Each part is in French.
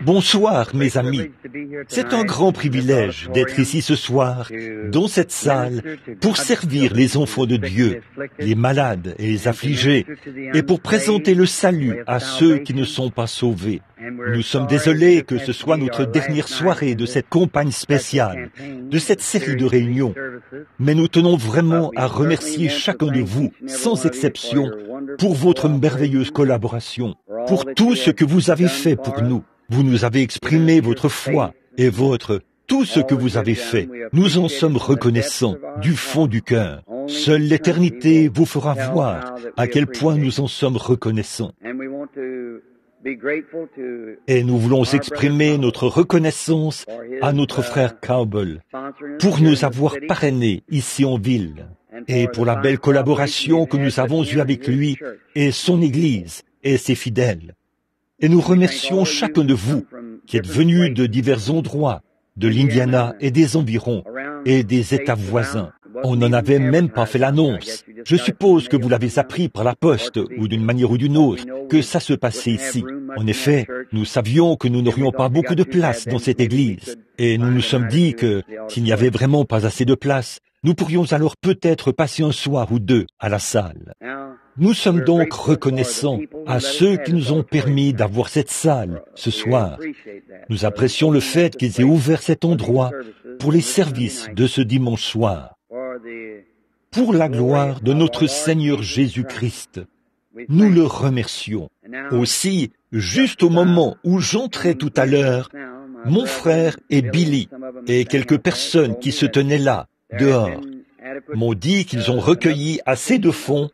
Bonsoir mes amis, c'est un grand privilège d'être ici ce soir, dans cette salle, pour servir les enfants de Dieu, les malades et les affligés, et pour présenter le salut à ceux qui ne sont pas sauvés. Nous sommes désolés que ce soit notre dernière soirée de cette campagne spéciale, de cette série de réunions, mais nous tenons vraiment à remercier chacun de vous, sans exception, pour votre merveilleuse collaboration, pour tout ce que vous avez fait pour nous. Vous nous avez exprimé votre foi et tout ce que vous avez fait. Nous en sommes reconnaissants du fond du cœur. Seule l'éternité vous fera voir à quel point nous en sommes reconnaissants. Et nous voulons exprimer notre reconnaissance à notre frère Cowbell pour nous avoir parrainés ici en ville et pour la belle collaboration que nous avons eue avec lui et son Église et ses fidèles. Et nous remercions chacun de vous qui êtes venus de divers endroits, de l'Indiana et des environs, et des États voisins. On n'en avait même pas fait l'annonce. Je suppose que vous l'avez appris par la poste, ou d'une manière ou d'une autre, que ça se passait ici. En effet, nous savions que nous n'aurions pas beaucoup de place dans cette église, et nous nous sommes dit que, s'il n'y avait vraiment pas assez de place, nous pourrions alors peut-être passer un soir ou deux à la salle. Nous sommes donc reconnaissants à ceux qui nous ont permis d'avoir cette salle ce soir. Nous apprécions le fait qu'ils aient ouvert cet endroit pour les services de ce dimanche soir. Pour la gloire de notre Seigneur Jésus-Christ, nous le remercions. Aussi, juste au moment où j'entrais tout à l'heure, mon frère et Billy et quelques personnes qui se tenaient là, dehors, m'ont dit qu'ils ont recueilli assez de fonds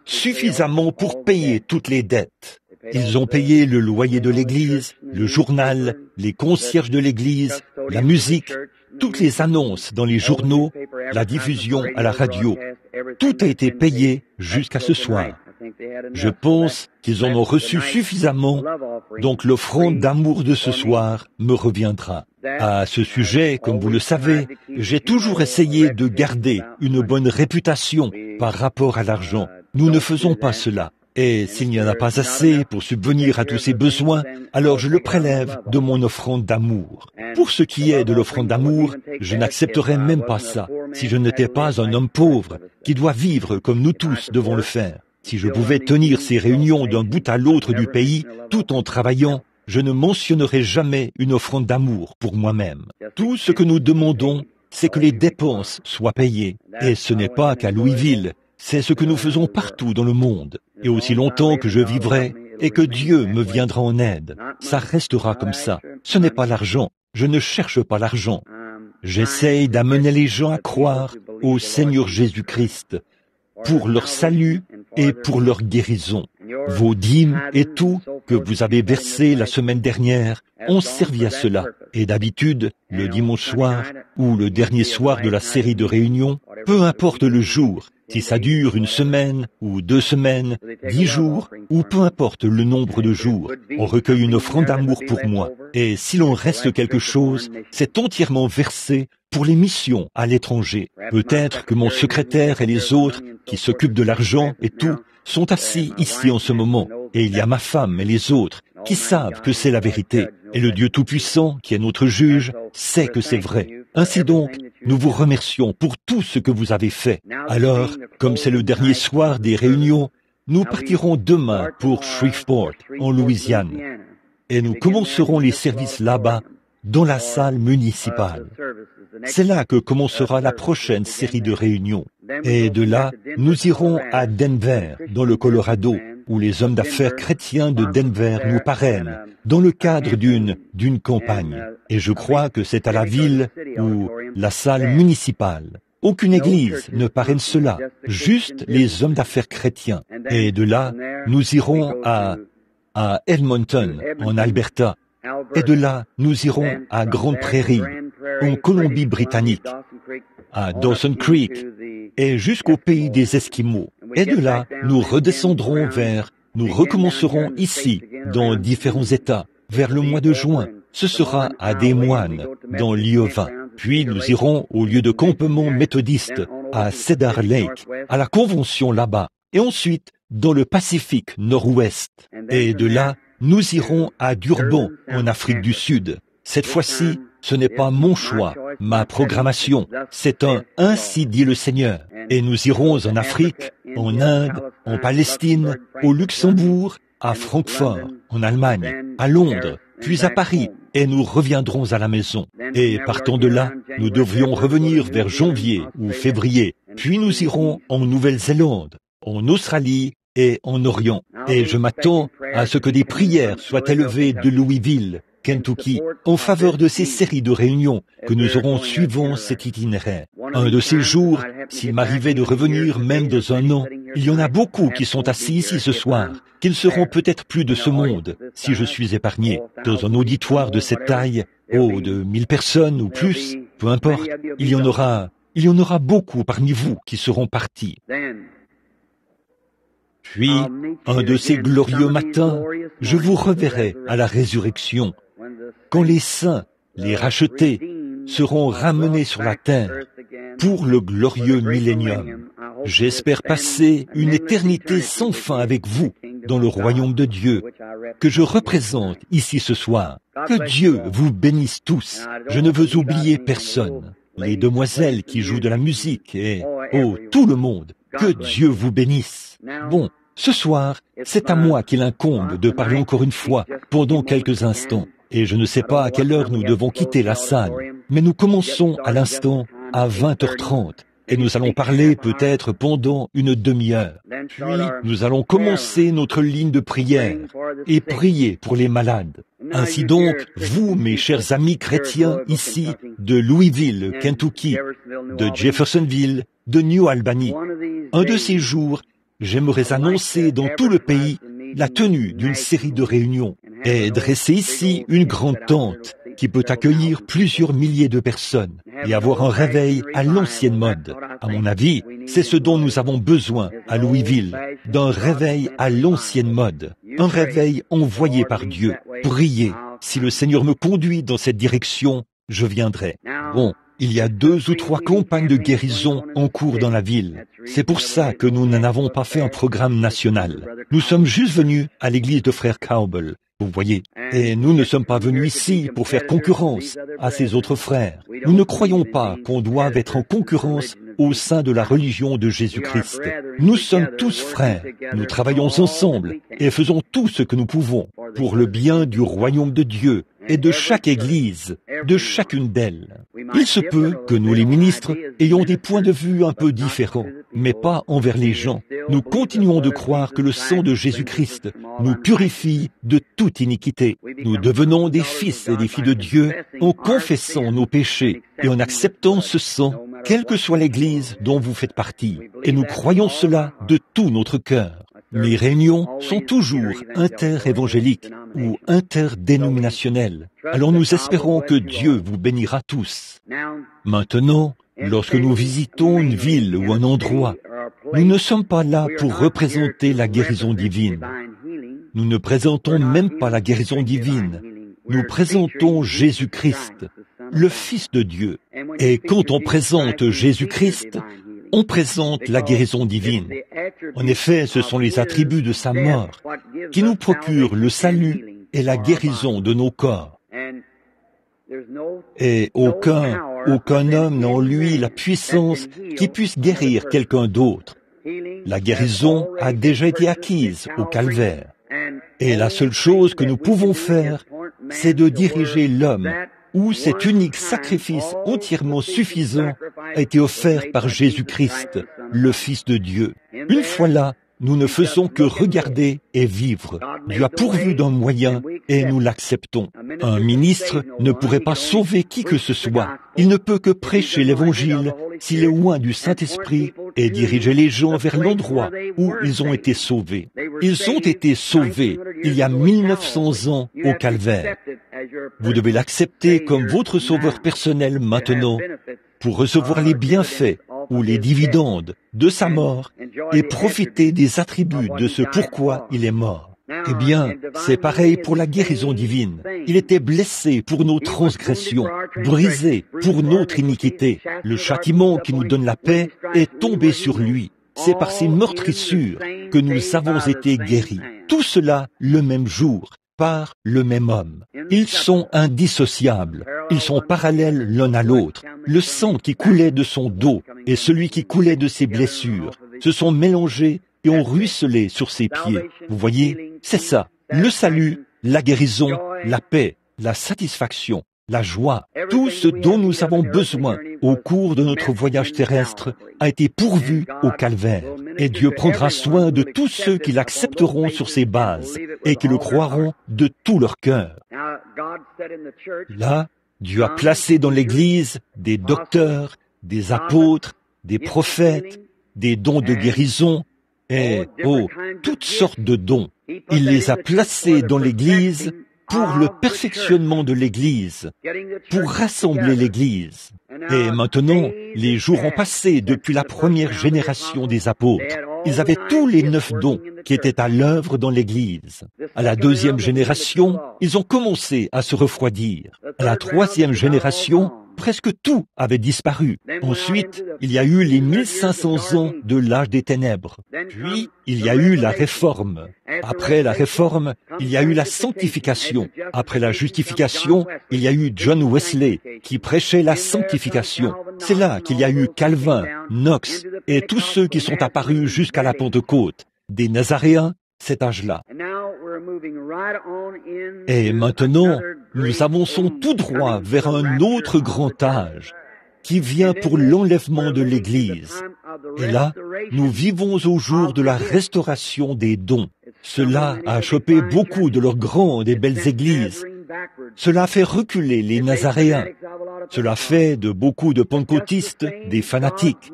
suffisamment pour payer toutes les dettes. Ils ont payé le loyer de l'église, le journal, les concierges de l'église, la musique, toutes les annonces dans les journaux, la diffusion à la radio. Tout a été payé jusqu'à ce soir. Je pense qu'ils en ont reçu suffisamment, donc l'offrande d'amour de ce soir me reviendra. À ce sujet, comme vous le savez, j'ai toujours essayé de garder une bonne réputation par rapport à l'argent. Nous ne faisons pas cela. Et s'il n'y en a pas assez pour subvenir à tous ces besoins, alors je le prélève de mon offrande d'amour. Pour ce qui est de l'offrande d'amour, je n'accepterais même pas ça, si je n'étais pas un homme pauvre, qui doit vivre comme nous tous devons le faire. Si je pouvais tenir ces réunions d'un bout à l'autre du pays, tout en travaillant, je ne mentionnerai jamais une offrande d'amour pour moi-même. Tout ce que nous demandons, c'est que les dépenses soient payées. Et ce n'est pas qu'à Louisville, c'est ce que nous faisons partout dans le monde. Et aussi longtemps que je vivrai et que Dieu me viendra en aide, ça restera comme ça. Ce n'est pas l'argent. Je ne cherche pas l'argent. J'essaye d'amener les gens à croire au Seigneur Jésus-Christ pour leur salut et pour leur guérison. Vos dîmes et tout que vous avez versé la semaine dernière ont servi à cela. Et d'habitude, le dimanche soir ou le dernier soir de la série de réunions, peu importe le jour, si ça dure une semaine ou 2 semaines, 10 jours, ou peu importe le nombre de jours, on recueille une offrande d'amour pour moi. Et s'il en reste quelque chose, c'est entièrement versé pour les missions à l'étranger. Peut-être que mon secrétaire et les autres qui s'occupent de l'argent et tout sont assis ici en ce moment. Et il y a ma femme et les autres qui savent que c'est la vérité. Et le Dieu Tout-Puissant, qui est notre juge, sait que c'est vrai. Ainsi donc, nous vous remercions pour tout ce que vous avez fait. Alors, comme c'est le dernier soir des réunions, nous partirons demain pour Shreveport, en Louisiane. Et nous commencerons les services là-bas, dans la salle municipale. C'est là que commencera la prochaine série de réunions. Et de là, nous irons à Denver, dans le Colorado, où les hommes d'affaires chrétiens de Denver nous parrainent, dans le cadre d'une campagne. Et je crois que c'est à la ville ou la salle municipale. Aucune église ne parraine cela, juste les hommes d'affaires chrétiens. Et de là, nous irons à Edmonton, en Alberta. Et de là, nous irons à Grande Prairie, en Colombie-Britannique, à Dawson Creek, et jusqu'au pays des Esquimaux. Et de là, nous redescendrons nous recommencerons ici, dans différents États, vers le mois de juin. Ce sera à Des Moines, dans l'Iowa. Puis nous irons au lieu de campement méthodiste, à Cedar Lake, à la convention là-bas. Et ensuite, dans le Pacifique Nord-Ouest. Et de là, nous irons à Durban, en Afrique du Sud. Cette fois-ci, ce n'est pas mon choix, ma programmation, c'est un « ainsi dit le Seigneur ». Et nous irons en Afrique, en Inde, en Palestine, au Luxembourg, à Francfort, en Allemagne, à Londres, puis à Paris, et nous reviendrons à la maison. Et partant de là, nous devrions revenir vers janvier ou février, puis nous irons en Nouvelle-Zélande, en Australie et en Orient. Et je m'attends à ce que des prières soient élevées de Louisville, Kentucky, en faveur de ces séries de réunions que nous aurons suivant cet itinéraire. Un de ces jours, s'il m'arrivait de revenir même dans un an, il y en a beaucoup qui sont assis ici ce soir, qui ne seront peut-être plus de ce monde, si je suis épargné. Dans un auditoire de cette taille, de 1000 personnes ou plus, peu importe, il y en aura beaucoup parmi vous qui seront partis. Puis, un de ces glorieux matins, je vous reverrai à la résurrection, quand les saints, les rachetés, seront ramenés sur la terre pour le glorieux millénium. J'espère passer une éternité sans fin avec vous dans le royaume de Dieu, que je représente ici ce soir. Que Dieu vous bénisse tous. Je ne veux oublier personne. Les demoiselles qui jouent de la musique et, tout le monde. Que Dieu vous bénisse. Bon, ce soir, c'est à moi qu'il incombe de parler encore une fois pendant quelques instants. Et je ne sais pas à quelle heure nous devons quitter la salle, mais nous commençons à l'instant à 20h30 et nous allons parler peut-être pendant une demi-heure. Puis nous allons commencer notre ligne de prière et prier pour les malades. Ainsi donc, vous, mes chers amis chrétiens ici, de Louisville, Kentucky, de Jeffersonville, de New Albany, un de ces jours, j'aimerais annoncer dans tout le pays la tenue d'une série de réunions et dresser ici une grande tente qui peut accueillir plusieurs milliers de personnes et avoir un réveil à l'ancienne mode. À mon avis, c'est ce dont nous avons besoin à Louisville, d'un réveil à l'ancienne mode, un réveil envoyé par Dieu. Priez, si le Seigneur me conduit dans cette direction, je viendrai. Bon, il y a 2 ou 3 campagnes de guérison en cours dans la ville. C'est pour ça que nous n'en avons pas fait un programme national. Nous sommes juste venus à l'église de Frère Cowbell, vous voyez. Et nous ne sommes pas venus ici pour faire concurrence à ces autres frères. Nous ne croyons pas qu'on doive être en concurrence au sein de la religion de Jésus-Christ. Nous sommes tous frères. Nous travaillons ensemble et faisons tout ce que nous pouvons pour le bien du royaume de Dieu et de chaque église, de chacune d'elles. Il se peut que nous, les ministres, ayons des points de vue un peu différents, mais pas envers les gens. Nous continuons de croire que le sang de Jésus-Christ nous purifie de toute iniquité. Nous devenons des fils et des filles de Dieu en confessant nos péchés et en acceptant ce sang, quelle que soit l'église dont vous faites partie. Et nous croyons cela de tout notre cœur. Mes réunions sont toujours inter-évangéliques ou interdénominationnelles. Alors nous espérons que Dieu vous bénira tous. Maintenant, lorsque nous visitons une ville ou un endroit, nous ne sommes pas là pour représenter la guérison divine. Nous ne présentons même pas la guérison divine. Nous présentons Jésus-Christ, le Fils de Dieu. Et quand on présente Jésus-Christ, on présente la guérison divine. En effet, ce sont les attributs de sa mort qui nous procurent le salut et la guérison de nos corps. Et aucun homme n'a en lui la puissance qui puisse guérir quelqu'un d'autre. La guérison a déjà été acquise au calvaire. Et la seule chose que nous pouvons faire, c'est de diriger l'homme où cet unique sacrifice entièrement suffisant a été offert par Jésus-Christ, le Fils de Dieu. Une fois là, nous ne faisons que regarder et vivre. Dieu a pourvu d'un moyen et nous l'acceptons. Un ministre ne pourrait pas sauver qui que ce soit. Il ne peut que prêcher l'Évangile s'il est loin du Saint-Esprit et diriger les gens vers l'endroit où ils ont été sauvés. Ils ont été sauvés il y a 1900 ans au Calvaire. Vous devez l'accepter comme votre sauveur personnel maintenant pour recevoir les bienfaits ou les dividendes de sa mort et profiter des attributs de ce pourquoi il est mort. Eh bien, c'est pareil pour la guérison divine. Il était blessé pour nos transgressions, brisé pour notre iniquité. Le châtiment qui nous donne la paix est tombé sur lui. C'est par ses meurtrissures que nous avons été guéris. Tout cela le même jour. part le même homme. Ils sont indissociables. Ils sont parallèles l'un à l'autre. Le sang qui coulait de son dos et celui qui coulait de ses blessures se sont mélangés et ont ruisselé sur ses pieds. Vous voyez, c'est ça. Le salut, la guérison, la paix, la satisfaction, la joie, tout ce dont nous avons besoin au cours de notre voyage terrestre a été pourvu au calvaire. Et Dieu prendra soin de tous ceux qui l'accepteront sur ses bases et qui le croiront de tout leur cœur. Là, Dieu a placé dans l'Église des docteurs, des apôtres, des prophètes, des dons de guérison et, toutes sortes de dons. Il les a placés dans l'Église pour le perfectionnement de l'Église, pour rassembler l'Église. Et maintenant, les jours ont passé depuis la première génération des apôtres. Ils avaient tous les 9 dons qui étaient à l'œuvre dans l'Église. À la 2e génération, ils ont commencé à se refroidir. À la 3e génération, presque tout avait disparu. Ensuite, il y a eu les 1500 ans de l'âge des ténèbres. Puis, il y a eu la réforme. Après la réforme, il y a eu la sanctification. Après la justification, il y a eu John Wesley qui prêchait la sanctification. C'est là qu'il y a eu Calvin, Knox et tous ceux qui sont apparus jusqu'à la Pentecôte. Des Nazaréens, cet âge-là. Et maintenant, nous avançons tout droit vers un autre grand âge qui vient pour l'enlèvement de l'Église. Et là, nous vivons au jour de la restauration des dons. Cela a chopé beaucoup de leurs grandes et belles églises. Cela a fait reculer les Nazaréens. Cela fait de beaucoup de pentecôtistes des fanatiques.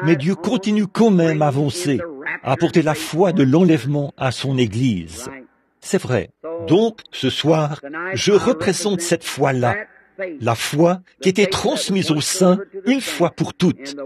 Mais Dieu continue quand même à avancer, à apporter la foi de l'enlèvement à son Église. C'est vrai. Donc, ce soir, je représente cette foi-là, la foi qui était transmise aux saints une fois pour toutes,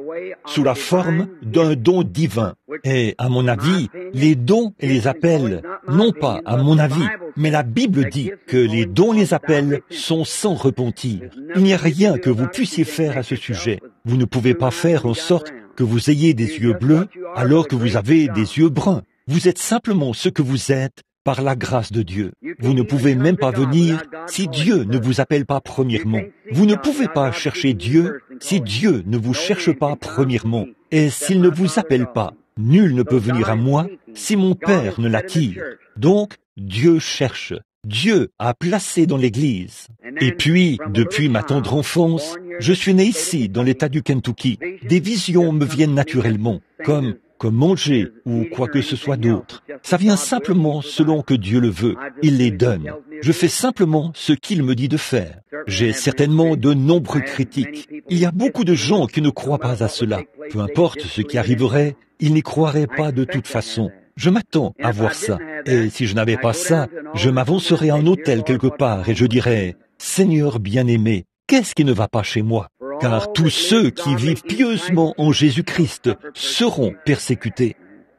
sous la forme d'un don divin. Et, à mon avis, les dons et les appels, non pas à mon avis, mais la Bible dit que les dons et les appels sont sans repentir. Il n'y a rien que vous puissiez faire à ce sujet. Vous ne pouvez pas faire en sorte que vous ayez des yeux bleus alors que vous avez des yeux bruns. Vous êtes simplement ce que vous êtes par la grâce de Dieu. Vous ne pouvez même pas venir si Dieu ne vous appelle pas premièrement. Vous ne pouvez pas chercher Dieu si Dieu ne vous cherche pas premièrement. Et s'il ne vous appelle pas, nul ne peut venir à moi si mon Père ne l'attire. Donc, Dieu cherche. Dieu a placé dans l'Église. Et puis, depuis ma tendre enfance, je suis né ici, dans l'État du Kentucky. Des visions me viennent naturellement, comme manger ou quoi que ce soit d'autre. Ça vient simplement selon que Dieu le veut. Il les donne. Je fais simplement ce qu'il me dit de faire. J'ai certainement de nombreux critiques. Il y a beaucoup de gens qui ne croient pas à cela. Peu importe ce qui arriverait, ils n'y croiraient pas de toute façon. Je m'attends à voir ça. Et si je n'avais pas ça, je m'avancerais à un hôtel quelque part et je dirais, « Seigneur bien-aimé, qu'est-ce qui ne va pas chez moi ?» Car tous ceux qui vivent pieusement en Jésus-Christ seront persécutés.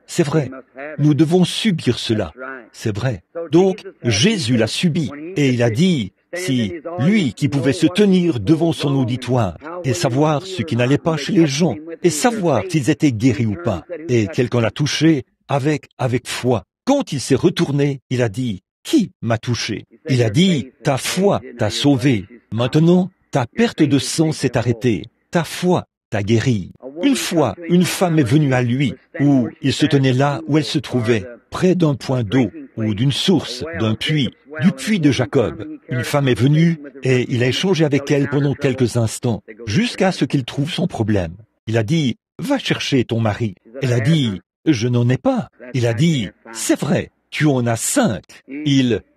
C'est vrai, nous devons subir cela. C'est vrai. Donc, Jésus l'a subi et il a dit, si lui qui pouvait se tenir devant son auditoire et savoir ce qui n'allait pas chez les gens et savoir s'ils étaient guéris ou pas, et quelqu'un l'a touché avec foi. Quand il s'est retourné, il a dit, qui m'a touché? Il a dit, ta foi t'a sauvé. Maintenant, ta perte de sang s'est arrêtée. Ta foi t'a guéri. Une fois, une femme est venue à lui, où il se tenait là où elle se trouvait, près d'un point d'eau, ou d'une source, d'un puits, du puits de Jacob. Une femme est venue, et il a échangé avec elle pendant quelques instants, jusqu'à ce qu'il trouve son problème. Il a dit, va chercher ton mari. Elle a dit, je n'en ai pas. Il a dit, c'est vrai, tu en as 5.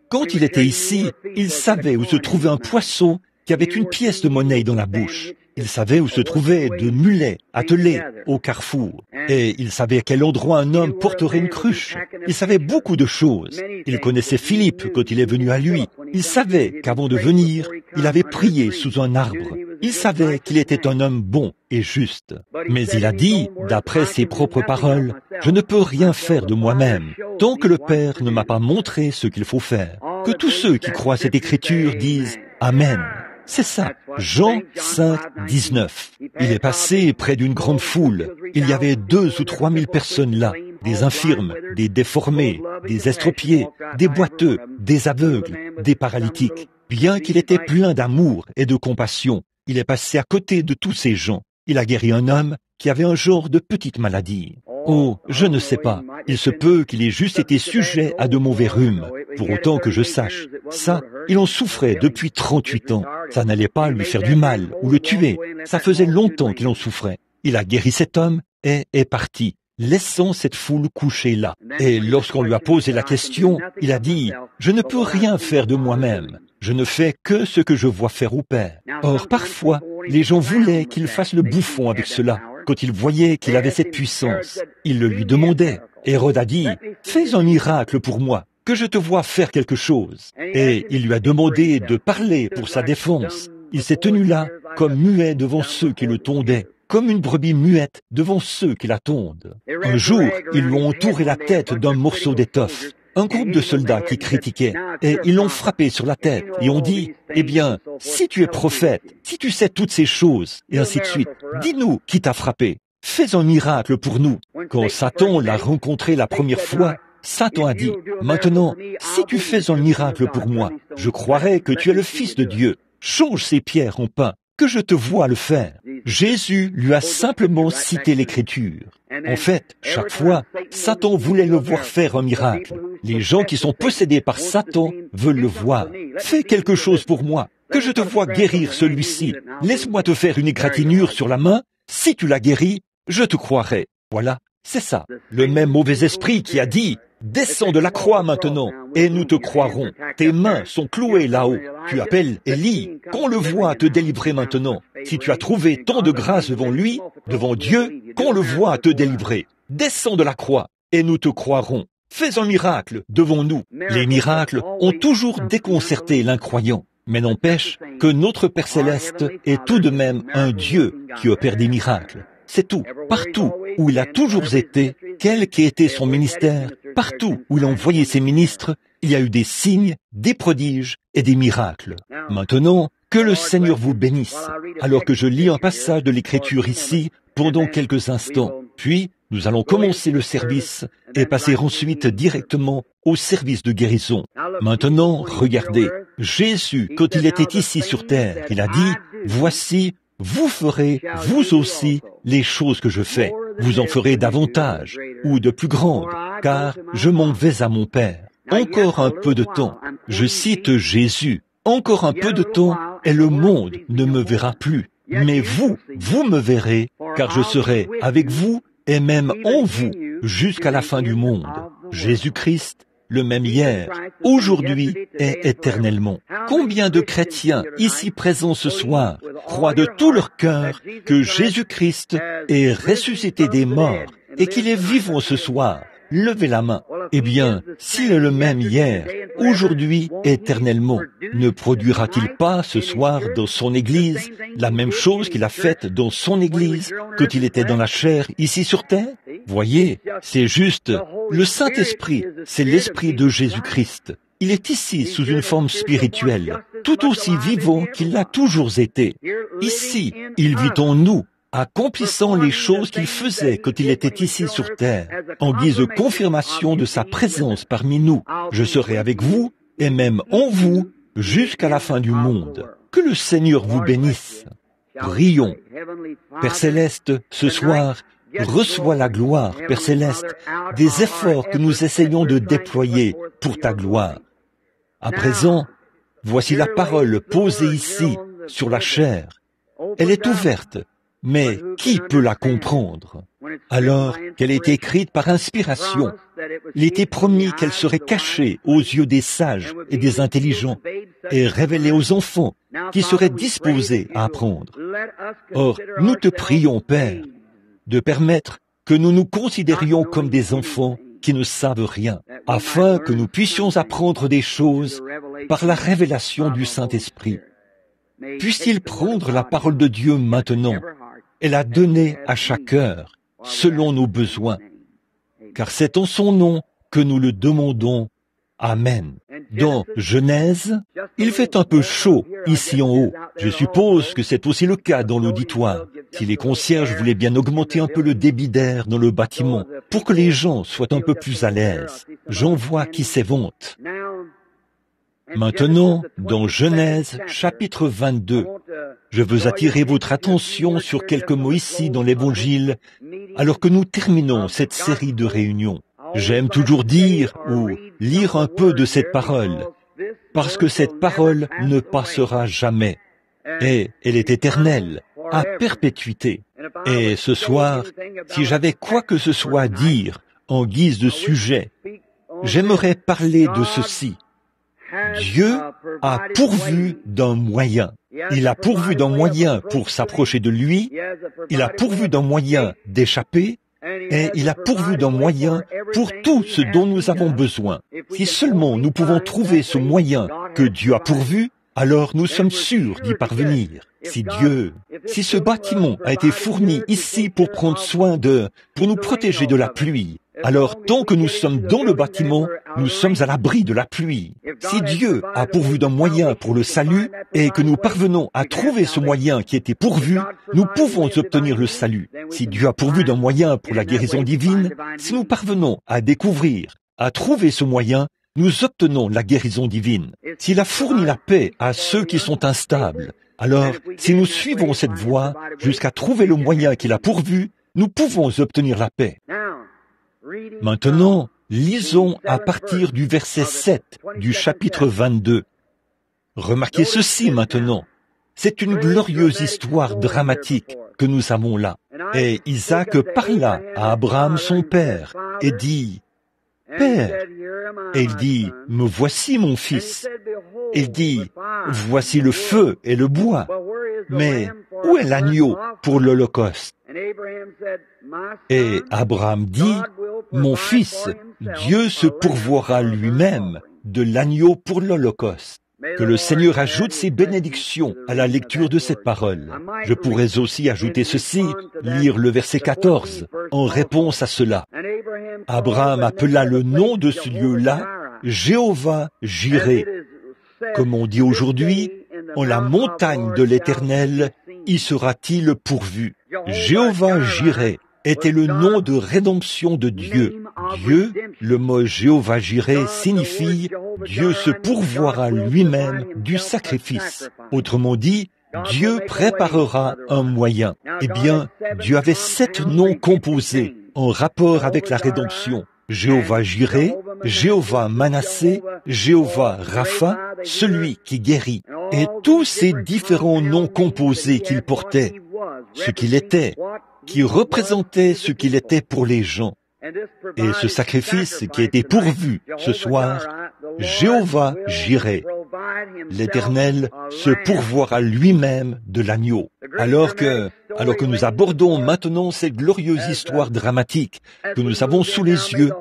Quand il était ici, il savait où se trouvait un poisson qui avait une pièce de monnaie dans la bouche. Il savait où se trouvaient 2 mulets attelés au carrefour. Et il savait à quel endroit un homme porterait une cruche. Il savait beaucoup de choses. Il connaissait Philippe quand il est venu à lui. Il savait qu'avant de venir, il avait prié sous un arbre. Il savait qu'il était un homme bon et juste. Mais il a dit, d'après ses propres paroles, « Je ne peux rien faire de moi-même, tant que le Père ne m'a pas montré ce qu'il faut faire. » Que tous ceux qui croient cette écriture disent « Amen ». C'est ça, Jean 5, 19. Il est passé près d'une grande foule. Il y avait 2 ou 3 000 personnes là. des infirmes, des déformés, des estropiés, des boiteux, des aveugles, des paralytiques. Bien qu'il était plein d'amour et de compassion, il est passé à côté de tous ces gens. Il a guéri un homme qui avait un genre de petite maladie. Oh, je ne sais pas. Il se peut qu'il ait juste été sujet à de mauvais rhumes. Pour autant que je sache, ça, il en souffrait depuis 38 ans. Ça n'allait pas lui faire du mal ou le tuer. Ça faisait longtemps qu'il en souffrait. Il a guéri cet homme et est parti, laissant cette foule couchée là. Et lorsqu'on lui a posé la question, il a dit « Je ne peux rien faire de moi-même. Je ne fais que ce que je vois faire au Père. » Or, parfois, les gens voulaient qu'il fasse le bouffon avec cela. Quand ils voyaient qu'il avait cette puissance, ils le lui demandaient. Hérode a dit « Fais un miracle pour moi, que je te vois faire quelque chose. » Et il lui a demandé de parler pour sa défense. Il s'est tenu là, comme muet devant ceux qui le tondaient, comme une brebis muette devant ceux qui la tondent. Un jour, ils lui ont entouré la tête d'un morceau d'étoffe. Un groupe de soldats qui critiquaient, et ils l'ont frappé sur la tête, et ont dit, « Eh bien, si tu es prophète, si tu sais toutes ces choses, et ainsi de suite, dis-nous qui t'a frappé. Fais un miracle pour nous. » Quand Satan l'a rencontré la première fois, Satan a dit, « Maintenant, si tu fais un miracle pour moi, je croirai que tu es le Fils de Dieu. Change ces pierres en pain, que je te vois le faire. » Jésus lui a simplement cité l'Écriture. En fait, chaque fois, Satan voulait le voir faire un miracle. Les gens qui sont possédés par Satan veulent le voir. Fais quelque chose pour moi, que je te vois guérir celui-ci. Laisse-moi te faire une égratignure sur la main. Si tu la guéris, je te croirai. Voilà, c'est ça. Le même mauvais esprit qui a dit, « Descends de la croix maintenant, et nous te croirons. Tes mains sont clouées là-haut. Tu appelles Élie, qu'on le voit te délivrer maintenant. Si tu as trouvé tant de grâce devant lui, devant Dieu, qu'on le voit te délivrer. Descends de la croix, et nous te croirons. Fais un miracle devant nous. » Les miracles ont toujours déconcerté l'incroyant. Mais n'empêche que notre Père Céleste est tout de même un Dieu qui opère des miracles. C'est tout. Partout où il a toujours été, quel qu'ait été son ministère, partout où il a envoyé ses ministres, il y a eu des signes, des prodiges et des miracles. Maintenant, que le Seigneur vous bénisse, alors que je lis un passage de l'Écriture ici pendant quelques instants. Puis, nous allons commencer le service et passer ensuite directement au service de guérison. Maintenant, regardez, Jésus, quand il était ici sur terre, il a dit, « Voici, vous ferez, vous aussi, les choses que je fais. Vous en ferez davantage, ou de plus grandes, car je m'en vais à mon Père. » Encore un peu de temps. Je cite Jésus. Encore un peu de temps, et le monde ne me verra plus. Mais vous, vous me verrez, car je serai avec vous, et même en vous, jusqu'à la fin du monde. Jésus-Christ, le même hier, aujourd'hui et éternellement. Combien de chrétiens ici présents ce soir croient de tout leur cœur que Jésus-Christ est ressuscité des morts et qu'il est vivant ce soir? Levez la main. Eh bien, s'il est le même hier, aujourd'hui et éternellement, ne produira-t-il pas ce soir dans son Église la même chose qu'il a faite dans son Église quand il était dans la chair ici sur terre? Voyez, c'est juste le Saint-Esprit, c'est l'Esprit de Jésus-Christ. Il est ici sous une forme spirituelle, tout aussi vivant qu'il l'a toujours été. Ici, il vit en nous, accomplissant les choses qu'il faisait quand il était ici sur terre, en guise de confirmation de sa présence parmi nous. Je serai avec vous, et même en vous, jusqu'à la fin du monde. Que le Seigneur vous bénisse. Prions. Père Céleste, ce soir, reçois la gloire, Père Céleste, des efforts que nous essayons de déployer pour ta gloire. À présent, voici la parole posée ici, sur la chair. Elle est ouverte. Mais qui peut la comprendre? Alors qu'elle a été écrite par inspiration, il était promis qu'elle serait cachée aux yeux des sages et des intelligents et révélée aux enfants qui seraient disposés à apprendre. Or, nous te prions, Père, de permettre que nous nous considérions comme des enfants qui ne savent rien, afin que nous puissions apprendre des choses par la révélation du Saint-Esprit. Puisse-t-il prendre la parole de Dieu maintenant et la donner à chaque cœur, selon nos besoins, car c'est en son nom que nous le demandons. Amen. dans Genèse, il fait un peu chaud ici en haut. Je suppose que c'est aussi le cas dans l'auditoire. Si les concierges voulaient bien augmenter un peu le débit d'air dans le bâtiment pour que les gens soient un peu plus à l'aise. J'en vois qui s'éventent. Maintenant, dans Genèse, chapitre 22, je veux attirer votre attention sur quelques mots ici dans l'Évangile, alors que nous terminons cette série de réunions. J'aime toujours dire ou lire un peu de cette parole, parce que cette parole ne passera jamais, et elle est éternelle, à perpétuité. Et ce soir, si j'avais quoi que ce soit à dire en guise de sujet, j'aimerais parler de ceci. Dieu a pourvu d'un moyen. Il a pourvu d'un moyen pour s'approcher de lui, il a pourvu d'un moyen d'échapper, et il a pourvu d'un moyen pour tout ce dont nous avons besoin. Si seulement nous pouvons trouver ce moyen que Dieu a pourvu, alors nous sommes sûrs d'y parvenir. Si ce bâtiment a été fourni ici pour prendre soin pour nous protéger de la pluie, alors tant que nous sommes dans le bâtiment, nous sommes à l'abri de la pluie. Si Dieu a pourvu d'un moyen pour le salut et que nous parvenons à trouver ce moyen qui était pourvu, nous pouvons obtenir le salut. Si Dieu a pourvu d'un moyen pour la guérison divine, si nous parvenons à découvrir, à trouver ce moyen, nous obtenons la guérison divine. S'il a fourni la paix à ceux qui sont instables, alors si nous suivons cette voie jusqu'à trouver le moyen qu'il a pourvu, nous pouvons obtenir la paix. Maintenant, lisons à partir du verset 7 du chapitre 22. Remarquez ceci maintenant. C'est une glorieuse histoire dramatique que nous avons là. Et Isaac parla à Abraham son père et dit, « Père !» Et il dit, « Me voici mon fils. » Il dit, « Voici le feu et le bois. Mais où est l'agneau pour l'Holocauste ?» Et Abraham dit, « Mon fils, Dieu se pourvoira lui-même de l'agneau pour l'Holocauste. » Que le Seigneur ajoute ses bénédictions à la lecture de cette parole. Je pourrais aussi ajouter ceci, lire le verset 14, en réponse à cela. Abraham appela le nom de ce lieu-là Jéhovah Jireh. Comme on dit aujourd'hui, en la montagne de l'Éternel, y sera-t-il pourvu. Jéhovah Jireh était le nom de rédemption de Dieu. Dieu, le mot Jéhovah Jireh signifie « Dieu se pourvoira lui-même du sacrifice ». Autrement dit, Dieu préparera un moyen. Eh bien, Dieu avait 7 noms composés en rapport avec la rédemption. Jéhovah Jireh, Jéhovah Manassé, Jéhovah Rapha, celui qui guérit. Et tous ces différents noms composés qu'il portait, ce qu'il était, qui représentait ce qu'il était pour les gens. Et ce sacrifice qui a été pourvu ce soir, Jéhovah Jireh, l'Éternel se pourvoira lui-même de l'agneau. Alors que nous abordons maintenant cette glorieuse histoire dramatique que nous avons sous les yeux,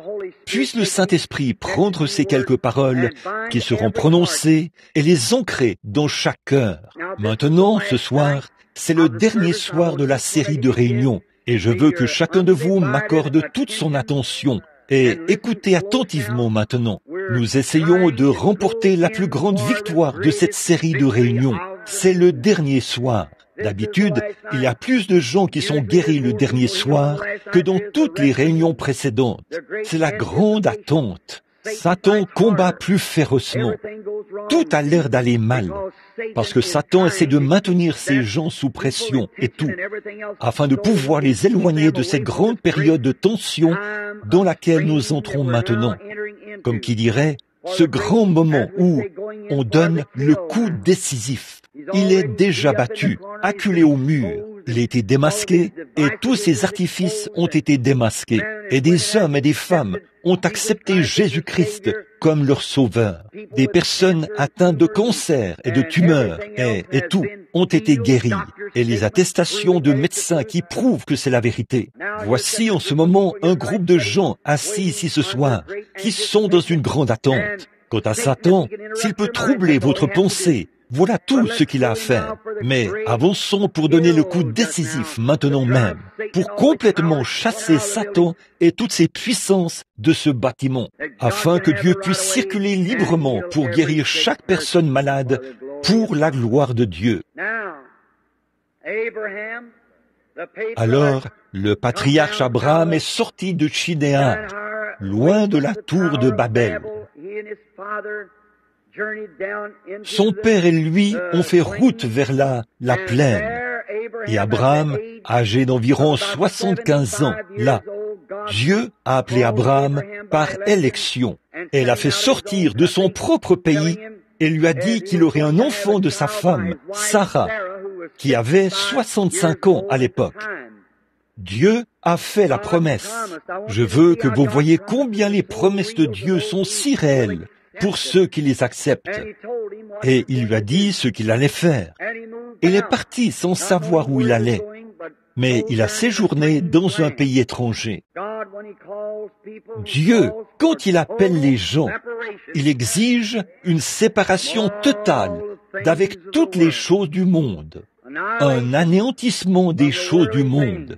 puisse le Saint-Esprit prendre ces quelques paroles qui seront prononcées et les ancrer dans chaque cœur. Maintenant, ce soir, c'est le dernier soir de la série de réunions. Et je veux que chacun de vous m'accorde toute son attention et écoutez attentivement maintenant. Nous essayons de remporter la plus grande victoire de cette série de réunions. C'est le dernier soir. D'habitude, il y a plus de gens qui sont guéris le dernier soir que dans toutes les réunions précédentes. C'est la grande attente. Satan combat plus férocement. Tout a l'air d'aller mal, parce que Satan essaie de maintenir ces gens sous pression et tout, afin de pouvoir les éloigner de cette grande période de tension dans laquelle nous entrons maintenant. Comme qui dirait, ce grand moment où on donne le coup décisif. Il est déjà battu, acculé au mur. Il a été démasqué et tous ses artifices ont été démasqués. Et des hommes et des femmes ont accepté Jésus-Christ comme leur sauveur. Des personnes atteintes de cancer et de tumeurs et tout ont été guéries. Et les attestations de médecins qui prouvent que c'est la vérité. Voici en ce moment un groupe de gens assis ici ce soir qui sont dans une grande attente. Quant à Satan, s'il peut troubler votre pensée Voilà tout ce qu'il a à faire. Mais avançons pour donner le coup décisif maintenant même, pour complètement chasser Satan et toutes ses puissances de ce bâtiment, afin que Dieu puisse circuler librement pour guérir chaque personne malade pour la gloire de Dieu. Alors, le patriarche Abraham est sorti de Chidéar, loin de la tour de Babel. Son père et lui ont fait route vers la plaine. Et Abraham, âgé d'environ 75 ans, là, Dieu a appelé Abraham par élection et l'a fait sortir de son propre pays et lui a dit qu'il aurait un enfant de sa femme, Sarah, qui avait 65 ans à l'époque. Dieu a fait la promesse. Je veux que vous voyez combien les promesses de Dieu sont si réelles pour ceux qui les acceptent. Et il lui a dit ce qu'il allait faire. Il est parti sans savoir où il allait, mais il a séjourné dans un pays étranger. Dieu, quand il appelle les gens, il exige une séparation totale d'avec toutes les choses du monde, un anéantissement des choses du monde.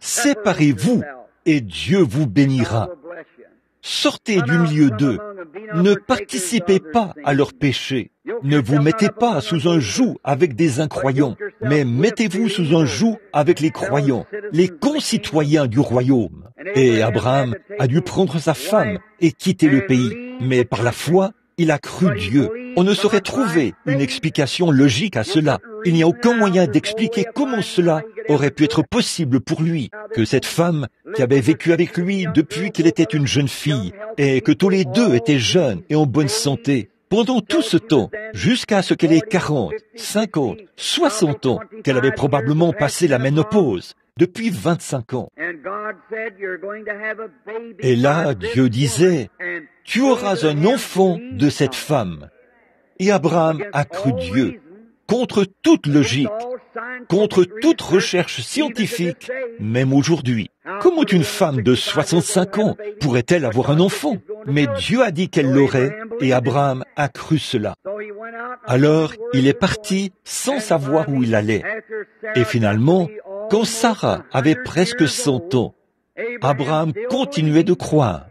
Séparez-vous et Dieu vous bénira. Sortez du milieu d'eux. Ne participez pas à leurs péchés. Ne vous mettez pas sous un joug avec des incroyants, mais mettez-vous sous un joug avec les croyants, les concitoyens du royaume. Et Abraham a dû prendre sa femme et quitter le pays, mais par la foi, il a cru Dieu. On ne saurait trouver une explication logique à cela. Il n'y a aucun moyen d'expliquer comment cela aurait pu être possible pour lui, que cette femme qui avait vécu avec lui depuis qu'elle était une jeune fille, et que tous les deux étaient jeunes et en bonne santé, pendant tout ce temps, jusqu'à ce qu'elle ait 40, 50, 60 ans, qu'elle avait probablement passé la ménopause, depuis 25 ans. Et là, Dieu disait, « Tu auras un enfant de cette femme. » Et Abraham a cru Dieu, contre toute logique, contre toute recherche scientifique, même aujourd'hui. Comment une femme de 65 ans pourrait-elle avoir un enfant? Mais Dieu a dit qu'elle l'aurait, et Abraham a cru cela. Alors, il est parti sans savoir où il allait. Et finalement, quand Sarah avait presque 100 ans, Abraham continuait de croire.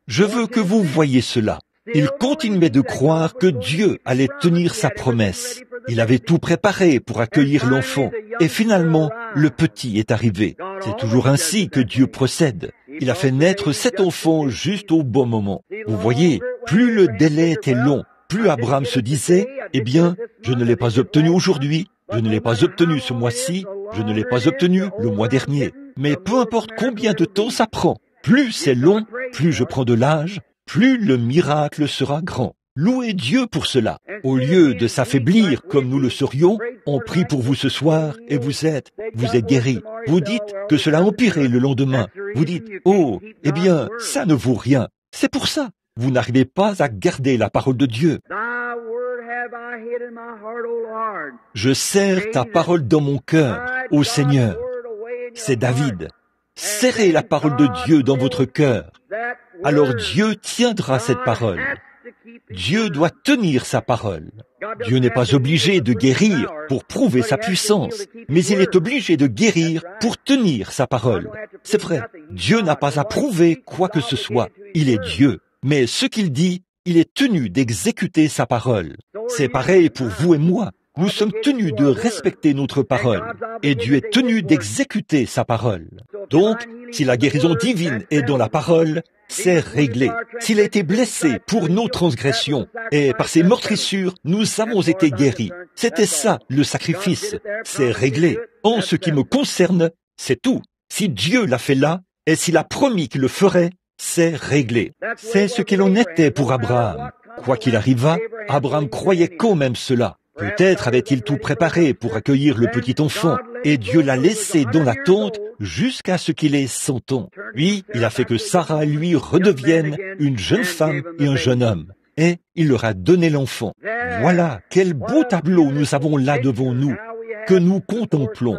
Je veux que vous voyiez cela. Il continuait de croire que Dieu allait tenir sa promesse. Il avait tout préparé pour accueillir l'enfant. Et finalement, le petit est arrivé. C'est toujours ainsi que Dieu procède. Il a fait naître cet enfant juste au bon moment. Vous voyez, plus le délai était long, plus Abraham se disait, eh bien, je ne l'ai pas obtenu aujourd'hui, je ne l'ai pas obtenu ce mois-ci, je ne l'ai pas obtenu le mois dernier. Mais peu importe combien de temps ça prend, plus c'est long, plus je prends de l'âge, plus le miracle sera grand. Louez Dieu pour cela. Au lieu de s'affaiblir comme nous le serions, on prie pour vous ce soir et vous êtes guéris. Vous dites que cela a empiré le lendemain. Vous dites, oh, eh bien, ça ne vaut rien. C'est pour ça. Vous n'arrivez pas à garder la parole de Dieu. Je serre ta parole dans mon cœur, ô Seigneur. C'est David. Serrez la parole de Dieu dans votre cœur. Alors Dieu tiendra cette parole. Dieu doit tenir sa parole. Dieu n'est pas obligé de guérir pour prouver sa puissance, mais il est obligé de guérir pour tenir sa parole. C'est vrai, Dieu n'a pas à prouver quoi que ce soit. Il est Dieu. Mais ce qu'il dit, il est tenu d'exécuter sa parole. C'est pareil pour vous et moi. Nous sommes tenus de respecter notre parole, et Dieu est tenu d'exécuter sa parole. Donc, si la guérison divine est dans la parole, c'est réglé. S'il a été blessé pour nos transgressions, et par ses meurtrissures, nous avons été guéris. C'était ça, le sacrifice. C'est réglé. En ce qui me concerne, c'est tout. Si Dieu l'a fait là, et s'il a promis qu'il le ferait, c'est réglé. C'est ce qu'il en était pour Abraham. Quoi qu'il arrivât, Abraham croyait quand même cela. Peut-être avait-il tout préparé pour accueillir le petit enfant, et Dieu l'a laissé dans l'attente jusqu'à ce qu'il ait 100 ans. Puis, il a fait que Sarah et lui redeviennent une jeune femme et un jeune homme. Et il leur a donné l'enfant. Voilà, quel beau tableau nous avons là devant nous, que nous contemplons.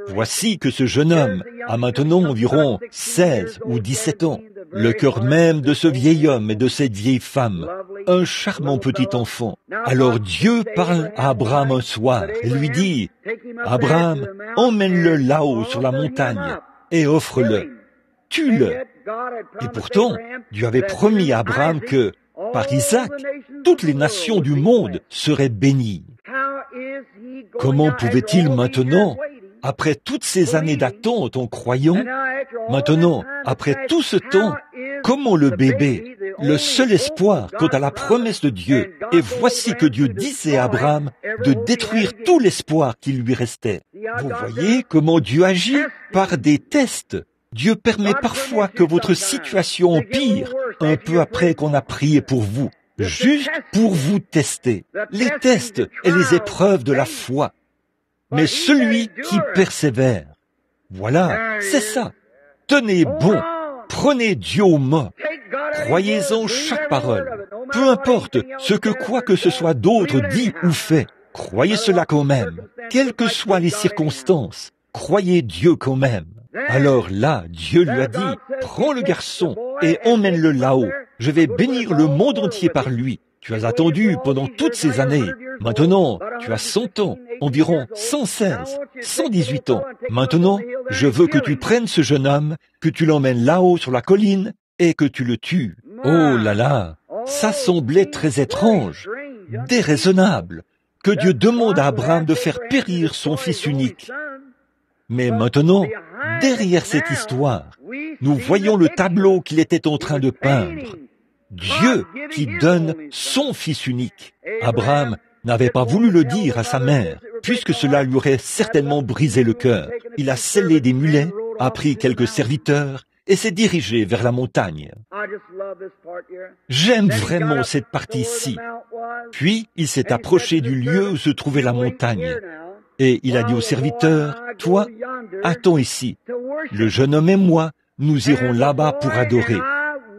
Voici que ce jeune homme a maintenant environ 16 ou 17 ans. le cœur même de ce vieil homme et de cette vieille femme, un charmant petit enfant. Alors Dieu parle à Abraham un soir et lui dit, « Abraham, emmène-le là-haut sur la montagne et offre-le, tue-le. » Et pourtant, Dieu avait promis à Abraham que, par Isaac, toutes les nations du monde seraient bénies. Comment pouvait-il maintenant, après toutes ces années d'attente en croyant, maintenant, après tout ce temps, comment le bébé, le seul espoir quant à la promesse de Dieu, et voici que Dieu disait à Abraham de détruire tout l'espoir qui lui restait. Vous voyez comment Dieu agit par des tests. Dieu permet parfois que votre situation empire un peu après qu'on a prié pour vous, juste pour vous tester. Les tests et les épreuves de la foi. Mais celui qui persévère, voilà, c'est ça. Tenez bon, prenez Dieu au mot, croyez-en chaque parole. Peu importe ce que quoi que ce soit d'autre dit ou fait, croyez cela quand même. Quelles que soient les circonstances, croyez Dieu quand même. Alors là, Dieu lui a dit, prends le garçon et emmène-le là-haut. Je vais bénir le monde entier par lui. Tu as attendu pendant toutes ces années. Maintenant, tu as 100 ans, environ 116, 118 ans. Maintenant, je veux que tu prennes ce jeune homme, que tu l'emmènes là-haut sur la colline et que tu le tues. Oh là là, ça semblait très étrange, déraisonnable, que Dieu demande à Abraham de faire périr son fils unique. Mais maintenant, derrière cette histoire, nous voyons le tableau qu'il était en train de peindre. Dieu qui donne son fils unique. Abraham n'avait pas voulu le dire à sa mère, puisque cela lui aurait certainement brisé le cœur. Il a sellé des mulets, a pris quelques serviteurs et s'est dirigé vers la montagne. J'aime vraiment cette partie-ci. Puis, il s'est approché du lieu où se trouvait la montagne. Et il a dit au serviteur, « Toi, attends ici. Le jeune homme et moi, nous irons là-bas pour adorer.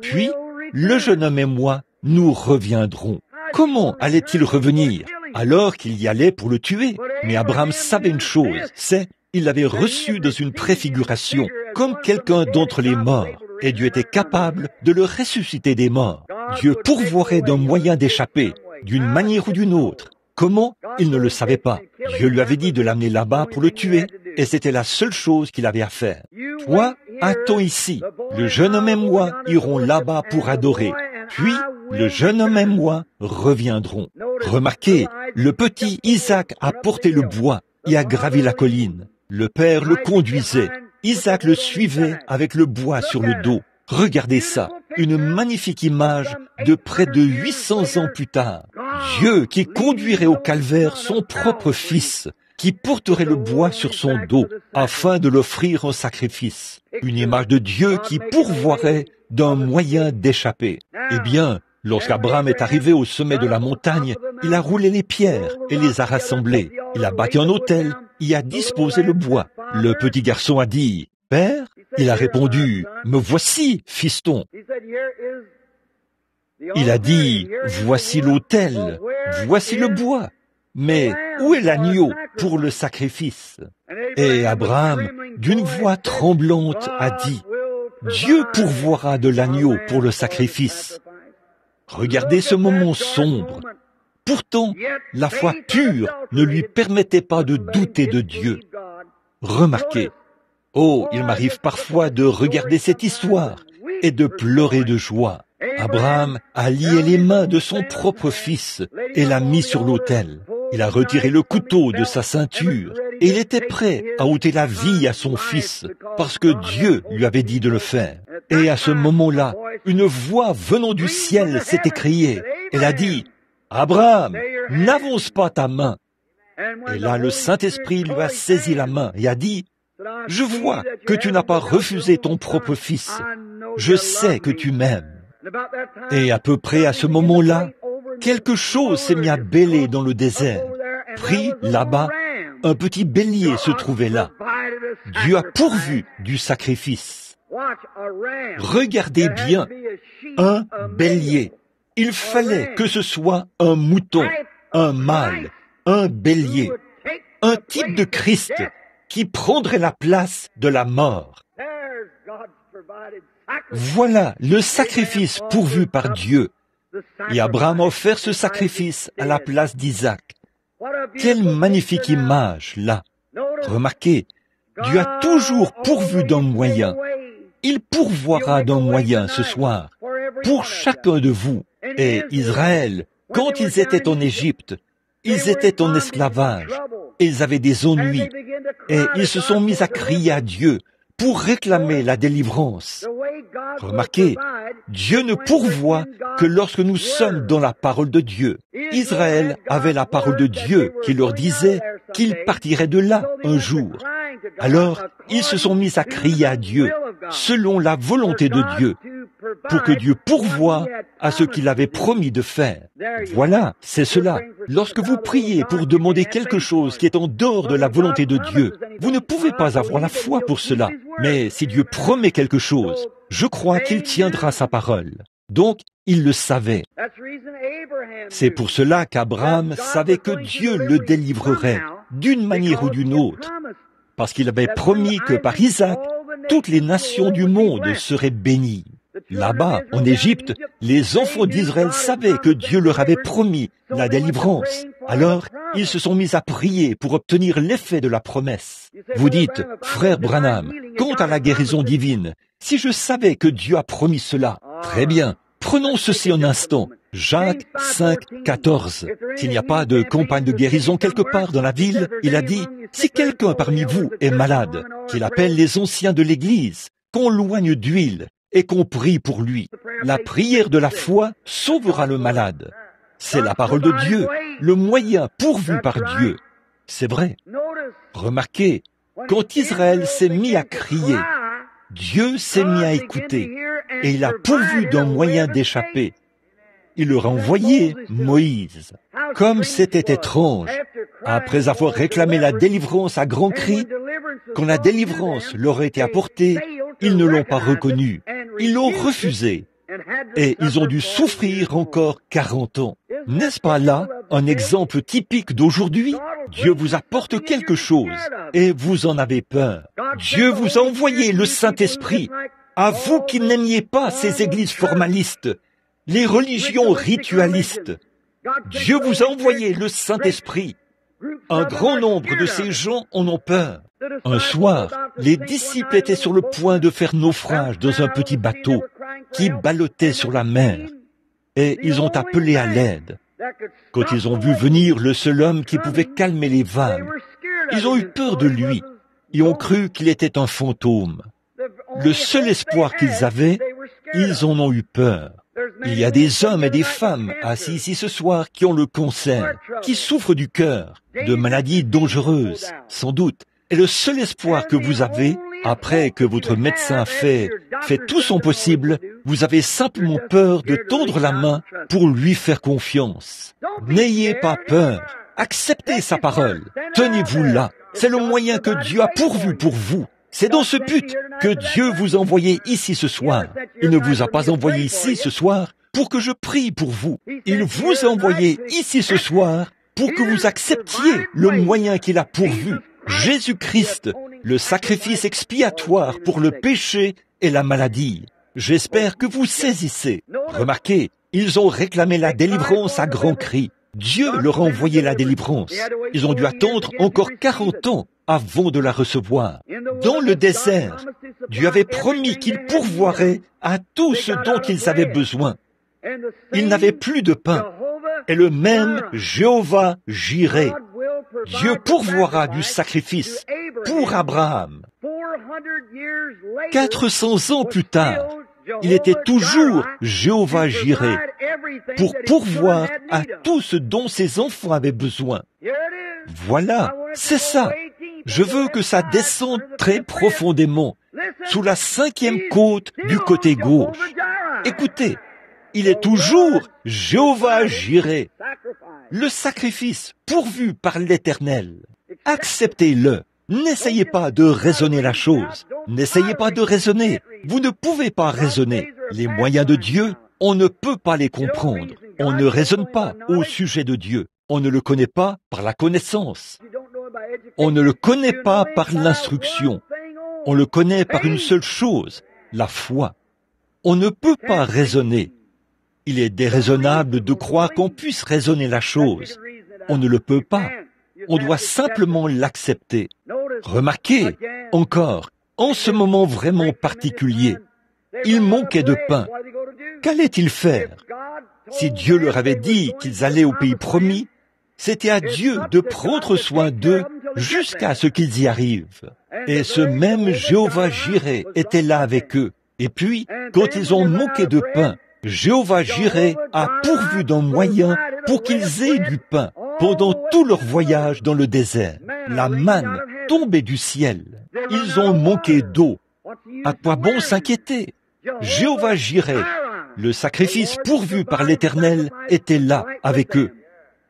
Puis, le jeune homme et moi, nous reviendrons. » Comment allait-il revenir alors qu'il y allait pour le tuer? Mais Abraham savait une chose, c'est il l'avait reçu dans une préfiguration, comme quelqu'un d'entre les morts, et Dieu était capable de le ressusciter des morts. Dieu pourvoirait d'un moyen d'échapper, d'une manière ou d'une autre. Comment? Il ne le savait pas. Dieu lui avait dit de l'amener là-bas pour le tuer, et c'était la seule chose qu'il avait à faire. Toi, attends ici. Le jeune homme et moi irons là-bas pour adorer. Puis, le jeune homme et moi reviendrons. Remarquez, le petit Isaac a porté le bois et a gravi la colline. Le père le conduisait. Isaac le suivait avec le bois sur le dos. Regardez ça, une magnifique image de près de 800 ans plus tard. Dieu qui conduirait au calvaire son propre fils, qui porterait le bois sur son dos afin de l'offrir en sacrifice. Une image de Dieu qui pourvoirait d'un moyen d'échapper. Eh bien, lorsqu'Abraham est arrivé au sommet de la montagne, il a roulé les pierres et les a rassemblées. Il a bâti un autel, y a disposé le bois. Le petit garçon a dit, « Père ?» Il a répondu, « Me voici, fiston. » Il a dit, « Voici l'autel, voici le bois. Mais où est l'agneau pour le sacrifice ?» Et Abraham, d'une voix tremblante, a dit, « Dieu pourvoira de l'agneau pour le sacrifice. » Regardez ce moment sombre. Pourtant, la foi pure ne lui permettait pas de douter de Dieu. Remarquez, oh, il m'arrive parfois de regarder cette histoire et de pleurer de joie. Abraham a lié les mains de son propre fils et l'a mis sur l'autel. Il a retiré le couteau de sa ceinture et il était prêt à ôter la vie à son fils parce que Dieu lui avait dit de le faire. Et à ce moment-là, une voix venant du ciel s'est écriée. Elle a dit, « Abraham, n'avance pas ta main. » Et là, le Saint-Esprit lui a saisi la main et a dit, « Je vois que tu n'as pas refusé ton propre fils. Je sais que tu m'aimes. » Et à peu près à ce moment-là, quelque chose s'est mis à bêler dans le désert. Pris là-bas, un petit bélier se trouvait là. Dieu a pourvu du sacrifice. Regardez bien, un bélier. Il fallait que ce soit un mouton, un mâle, un bélier, un type de Christ qui prendrait la place de la mort. Voilà le sacrifice pourvu par Dieu. Et Abraham a offert ce sacrifice à la place d'Isaac. Quelle magnifique image, là! Remarquez, Dieu a toujours pourvu d'un moyen. Il pourvoira d'un moyen ce soir, pour chacun de vous. Et Israël, quand ils étaient en Égypte, ils étaient en esclavage, et ils avaient des ennuis, et ils se sont mis à crier à Dieu pour réclamer la délivrance. Remarquez, Dieu ne pourvoit que lorsque nous sommes dans la parole de Dieu. Israël avait la parole de Dieu qui leur disait qu'ils partiraient de là un jour. Alors, ils se sont mis à crier à Dieu, selon la volonté de Dieu, pour que Dieu pourvoie à ce qu'il avait promis de faire. Voilà, c'est cela. Lorsque vous priez pour demander quelque chose qui est en dehors de la volonté de Dieu, vous ne pouvez pas avoir la foi pour cela. Mais si Dieu promet quelque chose, je crois qu'il tiendra sa parole. Donc, il le savait. C'est pour cela qu'Abraham savait que Dieu le délivrerait d'une manière ou d'une autre, parce qu'il avait promis que par Isaac, toutes les nations du monde seraient bénies. Là-bas, en Égypte, les enfants d'Israël savaient que Dieu leur avait promis la délivrance. Alors, ils se sont mis à prier pour obtenir l'effet de la promesse. Vous dites, frère Branham, quant à la guérison divine, si je savais que Dieu a promis cela, très bien, prenons ceci un instant. Jacques 5, 14. S'il n'y a pas de campagne de guérison quelque part dans la ville, il a dit, si quelqu'un parmi vous est malade, qu'il appelle les anciens de l'Église, qu'on loigne d'huile, et qu'on prie pour lui. La prière de la foi sauvera le malade. C'est la parole de Dieu, le moyen pourvu par Dieu. C'est vrai. Remarquez, quand Israël s'est mis à crier, Dieu s'est mis à écouter, et il a pourvu d'un moyen d'échapper. Il leur a envoyé Moïse. Comme c'était étrange, après avoir réclamé la délivrance à grands cris, quand la délivrance leur a été apportée, ils ne l'ont pas reconnue. Ils l'ont refusé. Et ils ont dû souffrir encore 40 ans. N'est-ce pas là un exemple typique d'aujourd'hui? Dieu vous apporte quelque chose et vous en avez peur. Dieu vous a envoyé le Saint-Esprit. À vous qui n'aimiez pas ces églises formalistes, les religions ritualistes, Dieu vous a envoyé le Saint-Esprit. Un grand nombre de ces gens en ont peur. Un soir, les disciples étaient sur le point de faire naufrage dans un petit bateau qui ballottait sur la mer, et ils ont appelé à l'aide. Quand ils ont vu venir le seul homme qui pouvait calmer les vagues, ils ont eu peur de lui et ont cru qu'il était un fantôme. Le seul espoir qu'ils avaient, ils en ont eu peur. Il y a des hommes et des femmes assis ici ce soir qui ont le cancer, qui souffrent du cœur, de maladies dangereuses, sans doute. Et le seul espoir que vous avez, après que votre médecin fait tout son possible, vous avez simplement peur de tendre la main pour lui faire confiance. N'ayez pas peur. Acceptez sa parole. Tenez-vous là. C'est le moyen que Dieu a pourvu pour vous. C'est dans ce but que Dieu vous a envoyé ici ce soir. Il ne vous a pas envoyé ici ce soir pour que je prie pour vous. Il vous a envoyé ici ce soir pour que vous acceptiez le moyen qu'il a pourvu. Jésus-Christ, le sacrifice expiatoire pour le péché et la maladie. J'espère que vous saisissez. Remarquez, ils ont réclamé la délivrance à grands cris. Dieu leur a envoyé la délivrance. Ils ont dû attendre encore 40 ans avant de la recevoir. Dans le désert, Dieu avait promis qu'il pourvoirait à tout ce dont ils avaient besoin. Ils n'avaient plus de pain. Et le même Jéhovah Jireh, Dieu pourvoira du sacrifice pour Abraham. 400 ans plus tard, il était toujours Jéhovah Jireh pour pourvoir à tout ce dont ses enfants avaient besoin. Voilà, c'est ça. Je veux que ça descende très profondément, sous la 5e côte du côté gauche. Écoutez, il est toujours Jéhovah Jireh, le sacrifice pourvu par l'Éternel. Acceptez-le. N'essayez pas de raisonner la chose. N'essayez pas de raisonner. Vous ne pouvez pas raisonner. Les moyens de Dieu, on ne peut pas les comprendre. On ne raisonne pas au sujet de Dieu. On ne le connaît pas par la connaissance. On ne le connaît pas par l'instruction. On le connaît par une seule chose, la foi. On ne peut pas raisonner. Il est déraisonnable de croire qu'on puisse raisonner la chose. On ne le peut pas. On doit simplement l'accepter. Remarquez, encore, en ce moment vraiment particulier, il manquait de pain. Qu'allaient-ils faire? Si Dieu leur avait dit qu'ils allaient au pays promis, c'était à Dieu de prendre soin d'eux jusqu'à ce qu'ils y arrivent. Et ce même Jéhovah Jireh était là avec eux. Et puis, quand ils ont manqué de pain, Jéhovah Jireh a pourvu d'un moyen pour qu'ils aient du pain pendant tout leur voyage dans le désert. La manne tombait du ciel. Ils ont manqué d'eau. À quoi bon s'inquiéter? Jéhovah Jireh, le sacrifice pourvu par l'Éternel, était là avec eux.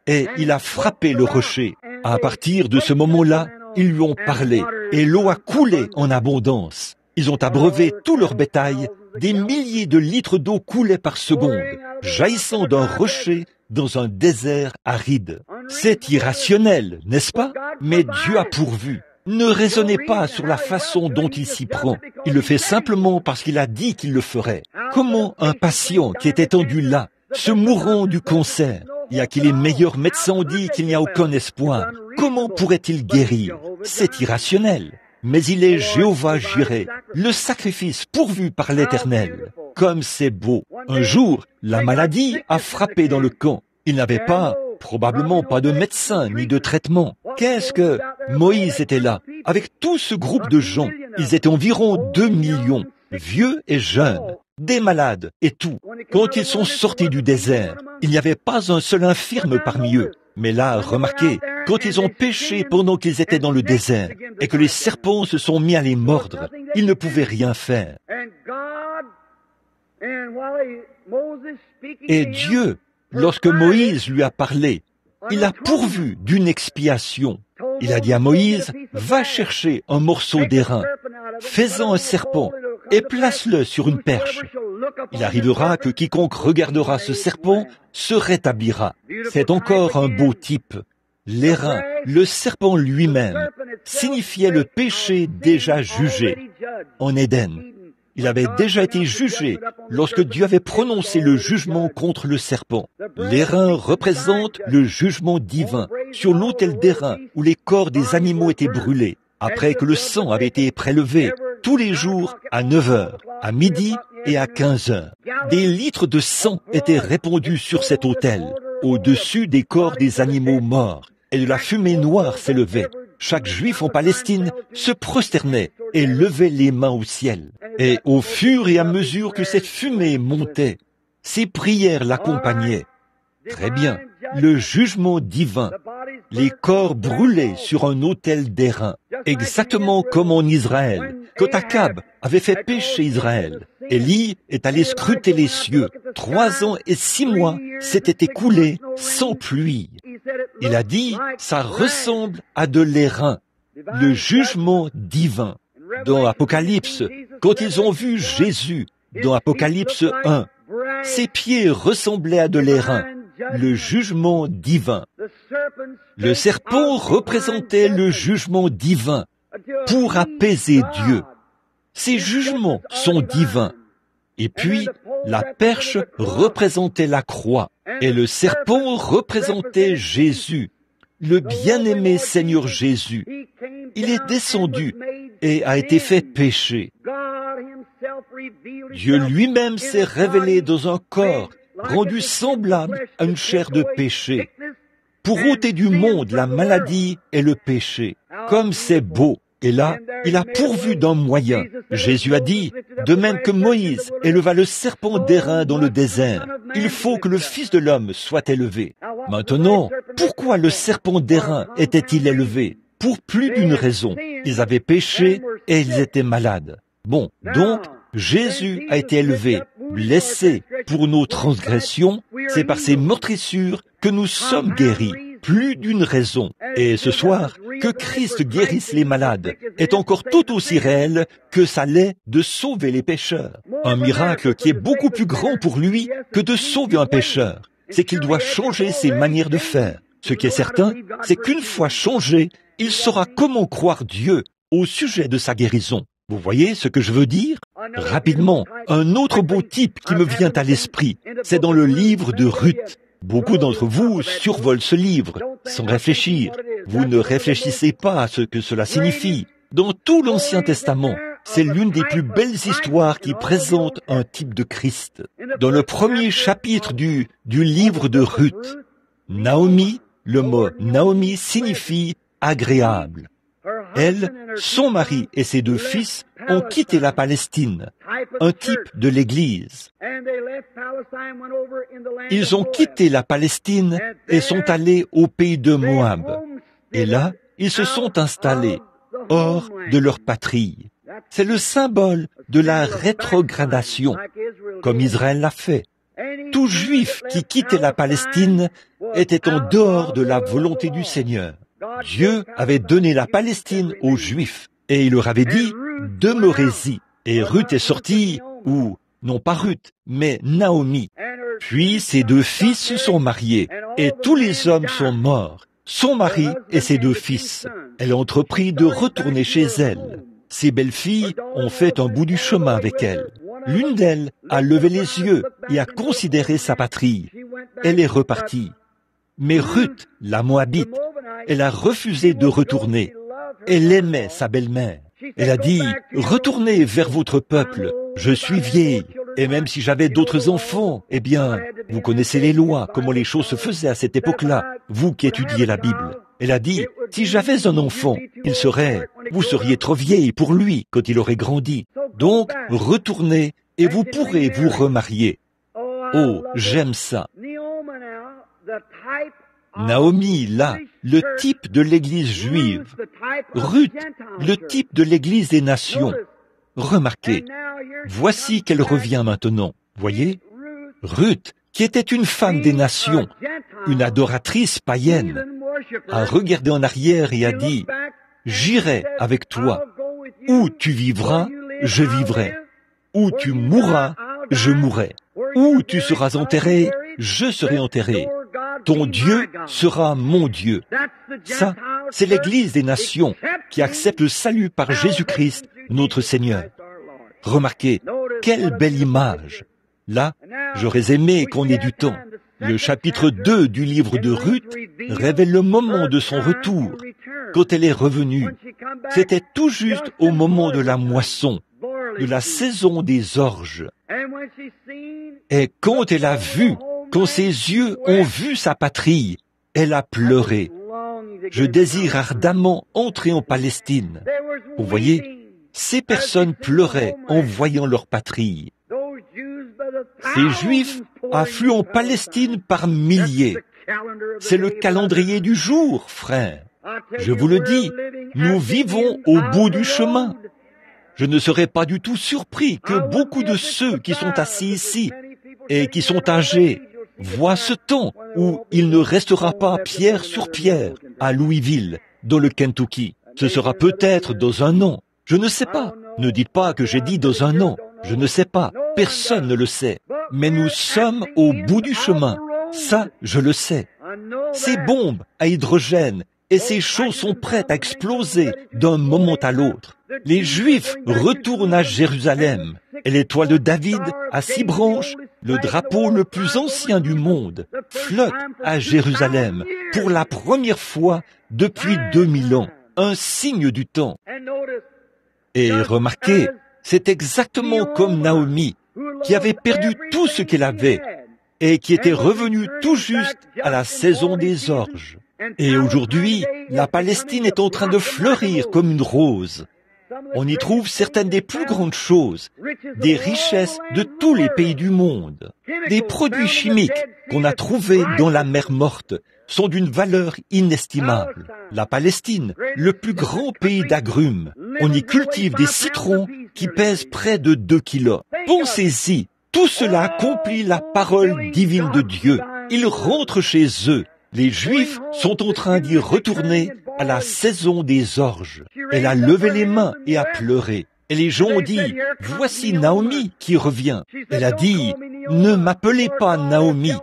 Et il a frappé le rocher. À partir de ce moment-là, ils lui ont parlé, et l'eau a coulé en abondance. Ils ont abreuvé tout leur bétail, des milliers de litres d'eau coulaient par seconde, jaillissant d'un rocher dans un désert aride. C'est irrationnel, n'est-ce pas? Mais Dieu a pourvu. Ne raisonnez pas sur la façon dont il s'y prend. Il le fait simplement parce qu'il a dit qu'il le ferait. Comment un patient qui est étendu là, se mourant du cancer, et à qui les meilleurs médecins ont dit qu'il n'y a aucun espoir, comment pourrait-il guérir? C'est irrationnel. Mais il est Jéhovah Jireh, le sacrifice pourvu par l'Éternel. Comme c'est beau. Un jour, la maladie a frappé dans le camp. Il n'avait probablement pas de médecin ni de traitement. Qu'est-ce que... Moïse était là, avec tout ce groupe de gens. Ils étaient environ 2 millions, vieux et jeunes, des malades et tout. Quand ils sont sortis du désert, il n'y avait pas un seul infirme parmi eux. Mais là, remarquez, quand ils ont péché pendant qu'ils étaient dans le désert et que les serpents se sont mis à les mordre, ils ne pouvaient rien faire. Et Dieu, lorsque Moïse lui a parlé, il a pourvu d'une expiation. Il a dit à Moïse, va chercher un morceau d'airain, fais-en un serpent et place-le sur une perche. Il arrivera que quiconque regardera ce serpent se rétablira. C'est encore un beau type. L'airain, le serpent lui-même, signifiait le péché déjà jugé. En Éden, il avait déjà été jugé lorsque Dieu avait prononcé le jugement contre le serpent. L'airain représente le jugement divin sur l'autel d'airain où les corps des animaux étaient brûlés, après que le sang avait été prélevé tous les jours à 9 heures, à midi et à 15 heures. Des litres de sang étaient répandus sur cet autel, au-dessus des corps des animaux morts, et de la fumée noire s'élevait. Chaque juif en Palestine se prosternait et levait les mains au ciel. Et au fur et à mesure que cette fumée montait, ses prières l'accompagnaient. Très bien, le jugement divin, les corps brûlés sur un autel d'airain, exactement comme en Israël, quand Akab avait fait pécher Israël. Élie est allé scruter les cieux. 3 ans et 6 mois s'étaient écoulés sans pluie. Il a dit, ça ressemble à de l'airain, le jugement divin. Dans Apocalypse, quand ils ont vu Jésus, dans Apocalypse 1, ses pieds ressemblaient à de l'airain, le jugement divin. Le serpent représentait le jugement divin pour apaiser Dieu. Ces jugements sont divins. Et puis, la perche représentait la croix, et le serpent représentait Jésus, le bien-aimé Seigneur Jésus. Il est descendu et a été fait péché. Dieu lui-même s'est révélé dans un corps rendu semblable à une chair de péché, pour ôter du monde la maladie et le péché. Comme c'est beau! Et là, il a pourvu d'un moyen. Jésus a dit, de même que Moïse éleva le serpent d'airain dans le désert, il faut que le Fils de l'homme soit élevé. Maintenant, pourquoi le serpent d'airain était-il élevé? Pour plus d'une raison. Ils avaient péché et ils étaient malades. Bon, donc, Jésus a été élevé, blessé pour nos transgressions. C'est par ses meurtrissures que nous sommes guéris. Plus d'une raison. Et ce soir, que Christ guérisse les malades est encore tout aussi réel que ça l'est de sauver les pécheurs. Un miracle qui est beaucoup plus grand pour lui que de sauver un pécheur. C'est qu'il doit changer ses manières de faire. Ce qui est certain, c'est qu'une fois changé, il saura comment croire Dieu au sujet de sa guérison. Vous voyez ce que je veux dire? Rapidement, un autre beau type qui me vient à l'esprit, c'est dans le livre de Ruth. Beaucoup d'entre vous survolent ce livre sans réfléchir. Vous ne réfléchissez pas à ce que cela signifie. Dans tout l'Ancien Testament, c'est l'une des plus belles histoires qui présente un type de Christ. Dans le premier chapitre du livre de Ruth, Naomi, le mot Naomi signifie agréable. Elle, son mari et ses 2 fils ont quitté la Palestine, un type de l'Église. Ils ont quitté la Palestine et sont allés au pays de Moab. Et là, ils se sont installés hors de leur patrie. C'est le symbole de la rétrogradation, comme Israël l'a fait. Tout Juif qui quittait la Palestine était en dehors de la volonté du Seigneur. Dieu avait donné la Palestine aux Juifs et il leur avait dit « Demeurez-y ». Et Ruth est sortie, ou non pas Ruth, mais Naomi. Puis ses 2 fils se sont mariés et tous les hommes sont morts, son mari et ses 2 fils. Elle a entrepris de retourner chez elle. Ses belles-filles ont fait un bout du chemin avec elle. L'une d'elles a levé les yeux et a considéré sa patrie. Elle est repartie. Mais Ruth, la Moabite, elle a refusé de retourner. Elle aimait sa belle-mère. Elle a dit, « Retournez vers votre peuple. Je suis vieille. Et même si j'avais d'autres enfants, eh bien, vous connaissez les lois, comment les choses se faisaient à cette époque-là, vous qui étudiez la Bible. » Elle a dit, « Si j'avais un enfant, vous seriez trop vieille pour lui quand il aurait grandi. Donc, retournez et vous pourrez vous remarier. » Oh, j'aime ça. Naomi, là, le type de l'Église juive. Ruth, le type de l'Église des nations. Remarquez, voici qu'elle revient maintenant. Voyez, Ruth, qui était une femme des nations, une adoratrice païenne, a regardé en arrière et a dit, « J'irai avec toi. Où tu vivras, je vivrai. Où tu mourras, je mourrai. Où tu seras enterré, je serai enterré. Ton Dieu sera mon Dieu. » Ça, c'est l'Église des nations qui accepte le salut par Jésus-Christ, notre Seigneur. Remarquez, quelle belle image. Là, j'aurais aimé qu'on ait du temps. Le chapitre 2 du livre de Ruth révèle le moment de son retour. Quand elle est revenue, c'était tout juste au moment de la moisson, de la saison des orges. Et quand elle a vu, quand ses yeux ont vu sa patrie, elle a pleuré. Je désire ardemment entrer en Palestine. Vous voyez, ces personnes pleuraient en voyant leur patrie. Ces Juifs affluent en Palestine par milliers. C'est le calendrier du jour, frère. Je vous le dis, nous vivons au bout du chemin. Je ne serais pas du tout surpris que beaucoup de ceux qui sont assis ici et qui sont âgés voient ce temps où il ne restera pas pierre sur pierre à Louisville, dans le Kentucky. Ce sera peut-être dans un an. Je ne sais pas. Ne dites pas que j'ai dit dans un an. Je ne sais pas. Personne ne le sait. Mais nous sommes au bout du chemin. Ça, je le sais. Ces bombes à hydrogène et ces choses sont prêtes à exploser d'un moment à l'autre. Les Juifs retournent à Jérusalem et l'étoile de David à 6 branches, le drapeau le plus ancien du monde, flotte à Jérusalem pour la première fois depuis 2000 ans, un signe du temps. Et remarquez, c'est exactement comme Naomi, qui avait perdu tout ce qu'elle avait et qui était revenue tout juste à la saison des orges. Et aujourd'hui, la Palestine est en train de fleurir comme une rose. On y trouve certaines des plus grandes choses, des richesses de tous les pays du monde. Des produits chimiques qu'on a trouvés dans la mer morte sont d'une valeur inestimable. La Palestine, le plus grand pays d'agrumes, on y cultive des citrons qui pèsent près de 2 kilos. Pensez-y, tout cela accomplit la parole divine de Dieu. Ils rentrent chez eux. Les Juifs sont en train d'y retourner à la saison des orges. Elle a levé les mains et a pleuré. Et les gens ont dit, « Voici Naomi qui revient. » Elle a dit, « Ne m'appelez pas Naomi,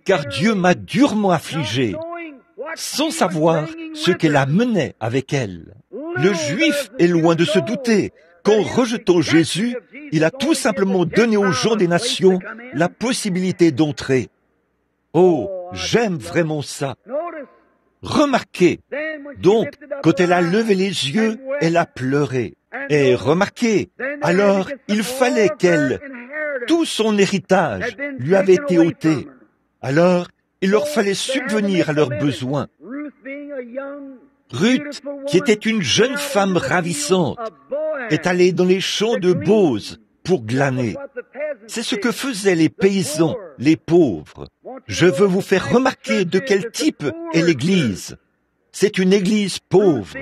car Dieu m'a durement affligée. » Sans savoir ce qu'elle amenait avec elle. Le Juif est loin de se douter qu'en rejetant Jésus, il a tout simplement donné aux gens des nations la possibilité d'entrer. Oh, j'aime vraiment ça. Remarquez, donc, quand elle a levé les yeux, elle a pleuré. Et remarquez, alors il fallait tout son héritage lui avait été ôté. Alors, il leur fallait subvenir à leurs besoins. Ruth, qui était une jeune femme ravissante, est allée dans les champs de Bose pour glaner. C'est ce que faisaient les paysans, les pauvres. Je veux vous faire remarquer de quel type est l'Église. C'est une Église pauvre.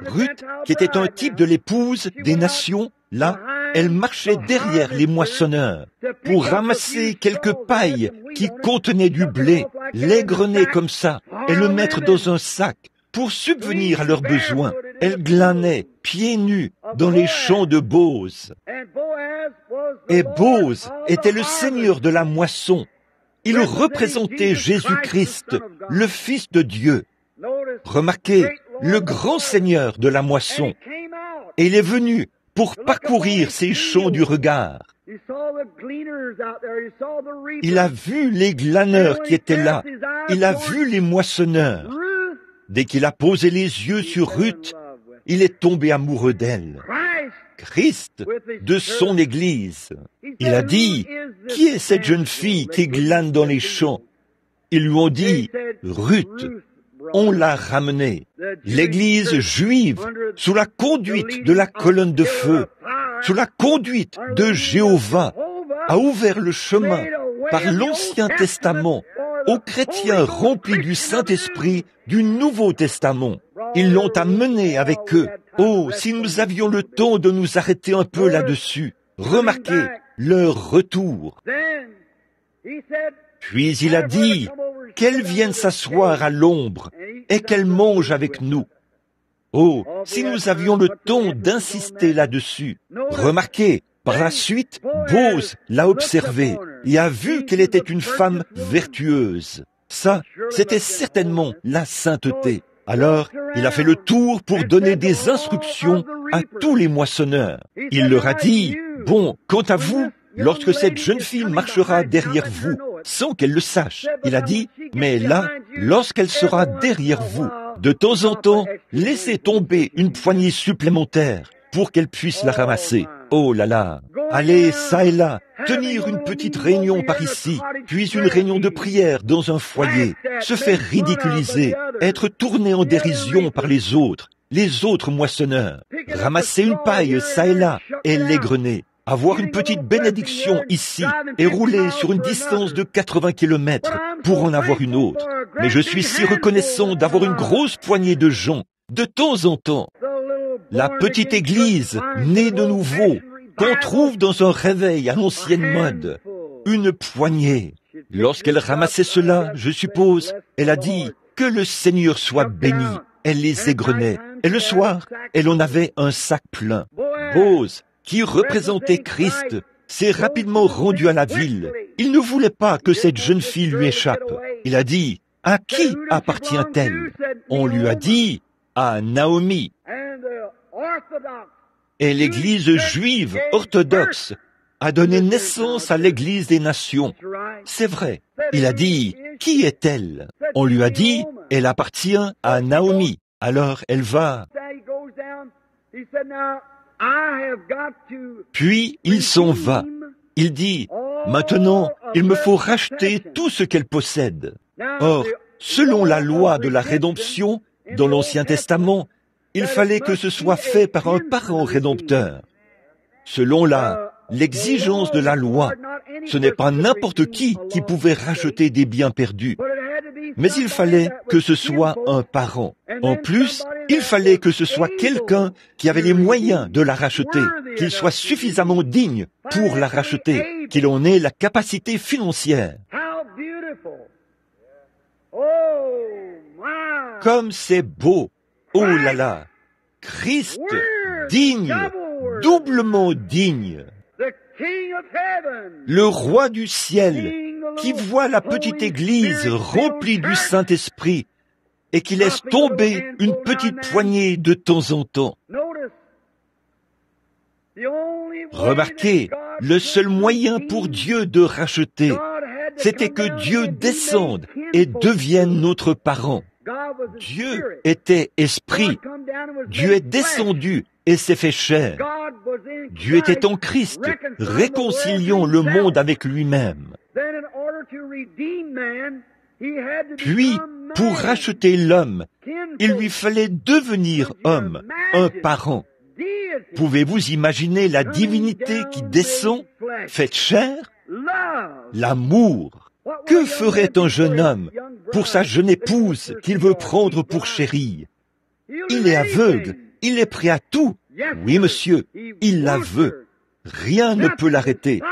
Ruth, qui était un type de l'épouse des nations, là, elle marchait derrière les moissonneurs pour ramasser quelques pailles qui contenaient du blé, l'égrener comme ça et le mettre dans un sac pour subvenir à leurs besoins. Elle glanait, pieds nus, dans les champs de Bose. Et Bose était le seigneur de la moisson. Il représentait Jésus-Christ, le Fils de Dieu. Remarquez, le grand seigneur de la moisson. Et il est venu pour parcourir ces champs du regard. Il a vu les glaneurs qui étaient là. Il a vu les moissonneurs. Dès qu'il a posé les yeux sur Ruth, il est tombé amoureux d'elle. Christ, de son Église. Il a dit, « Qui est cette jeune fille qui glane dans les champs ?» Ils lui ont dit, « Ruth. » On l'a ramenée. L'Église juive, sous la conduite de la colonne de feu, sous la conduite de Jéhovah, a ouvert le chemin par l'Ancien Testament aux chrétiens remplis du Saint-Esprit du Nouveau Testament. Ils l'ont amené avec eux. Oh, si nous avions le temps de nous arrêter un peu là-dessus. Remarquez leur retour. Puis il a dit qu'elle vienne s'asseoir à l'ombre et qu'elle mange avec nous. Oh, si nous avions le temps d'insister là-dessus. Remarquez, par la suite, Bose l'a observée et a vu qu'elle était une femme vertueuse. Ça, c'était certainement la sainteté. Alors, il a fait le tour pour donner des instructions à tous les moissonneurs. Il leur a dit, « Bon, quant à vous, lorsque cette jeune fille marchera derrière vous, sans qu'elle le sache, il a dit, mais là, lorsqu'elle sera derrière vous, de temps en temps, laissez tomber une poignée supplémentaire pour qu'elle puisse la ramasser. Oh là là, allez ça et là, tenir une petite réunion par ici, puis une réunion de prière dans un foyer, se faire ridiculiser, être tourné en dérision par les autres moissonneurs, ramasser une paille ça et là et l'égrener. Avoir une petite bénédiction ici et rouler sur une distance de 80 kilomètres pour en avoir une autre. Mais je suis si reconnaissant d'avoir une grosse poignée de gens, de temps en temps. La petite église, née de nouveau, qu'on trouve dans un réveil à l'ancienne mode. Une poignée. Lorsqu'elle ramassait cela, je suppose, elle a dit que le Seigneur soit béni. Elle les égrenait. Et le soir, elle en avait un sac plein. Bose, qui représentait Christ, s'est rapidement rendu à la ville. Il ne voulait pas que cette jeune fille lui échappe. Il a dit, « À qui appartient-elle » On lui a dit, « À Naomi. » Et l'Église juive orthodoxe a donné naissance à l'Église des nations. C'est vrai. Il a dit, « Qui est-elle » On lui a dit, « Elle appartient à Naomi. » Alors elle va. Puis il s'en va. Il dit, « Maintenant, il me faut racheter tout ce qu'elle possède. » Or, selon la loi de la rédemption, dans l'Ancien Testament, il fallait que ce soit fait par un parent rédempteur. Selon l'exigence de la loi, ce n'est pas n'importe qui pouvait racheter des biens perdus. Mais il fallait que ce soit un parent. En plus, il fallait que ce soit quelqu'un qui avait les moyens de la racheter, qu'il soit suffisamment digne pour la racheter, qu'il en ait la capacité financière. Comme c'est beau! Oh là là! Christ, digne, doublement digne. Le roi du ciel, qui voit la petite église remplie du Saint-Esprit et qui laisse tomber une petite poignée de temps en temps. Remarquez, le seul moyen pour Dieu de racheter, c'était que Dieu descende et devienne notre parent. Dieu était esprit. Dieu est descendu et s'est fait chair. Dieu était en Christ, réconciliant le monde avec lui-même. Puis, pour racheter l'homme, il lui fallait devenir homme, un parent. Pouvez-vous imaginer la divinité qui descend, faite chair? L'amour. Que ferait un jeune homme pour sa jeune épouse qu'il veut prendre pour chérie? Il est aveugle, il est prêt à tout. Oui, monsieur, il la veut. Rien ne peut l'arrêter.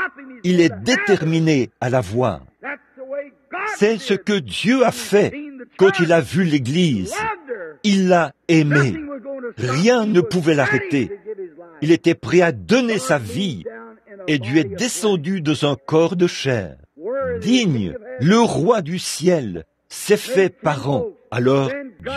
Il est déterminé à la voir. C'est ce que Dieu a fait quand il a vu l'Église. Il l'a aimée. Rien ne pouvait l'arrêter. Il était prêt à donner sa vie et Dieu est descendu dans un corps de chair. Digne, le roi du ciel, s'est fait parent. Alors,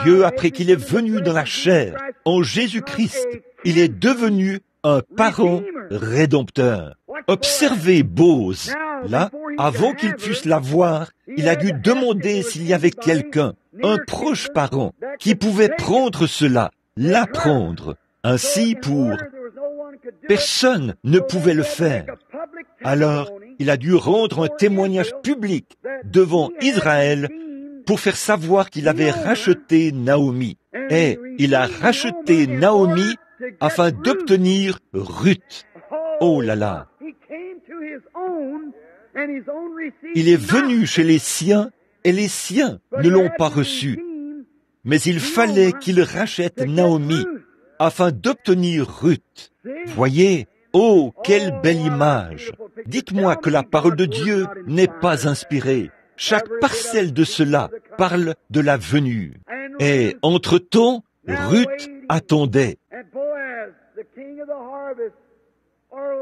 Dieu, après qu'il est venu dans la chair, en Jésus-Christ, il est devenu un parent rédempteur. Observez Bose. Là, avant qu'il puisse la voir, il a dû demander s'il y avait quelqu'un, un proche parent, qui pouvait prendre cela, l'apprendre. Ainsi, personne ne pouvait le faire. Alors, il a dû rendre un témoignage public devant Israël pour faire savoir qu'il avait racheté Naomi. Et il a racheté Naomi afin d'obtenir Ruth. Oh là là! Il est venu chez les siens et les siens ne l'ont pas reçu. Mais il fallait qu'il rachète Naomi afin d'obtenir Ruth. Voyez, oh, quelle belle image! Dites-moi que la parole de Dieu n'est pas inspirée. Chaque parcelle de cela parle de la venue. Et entre-temps, Ruth attendait.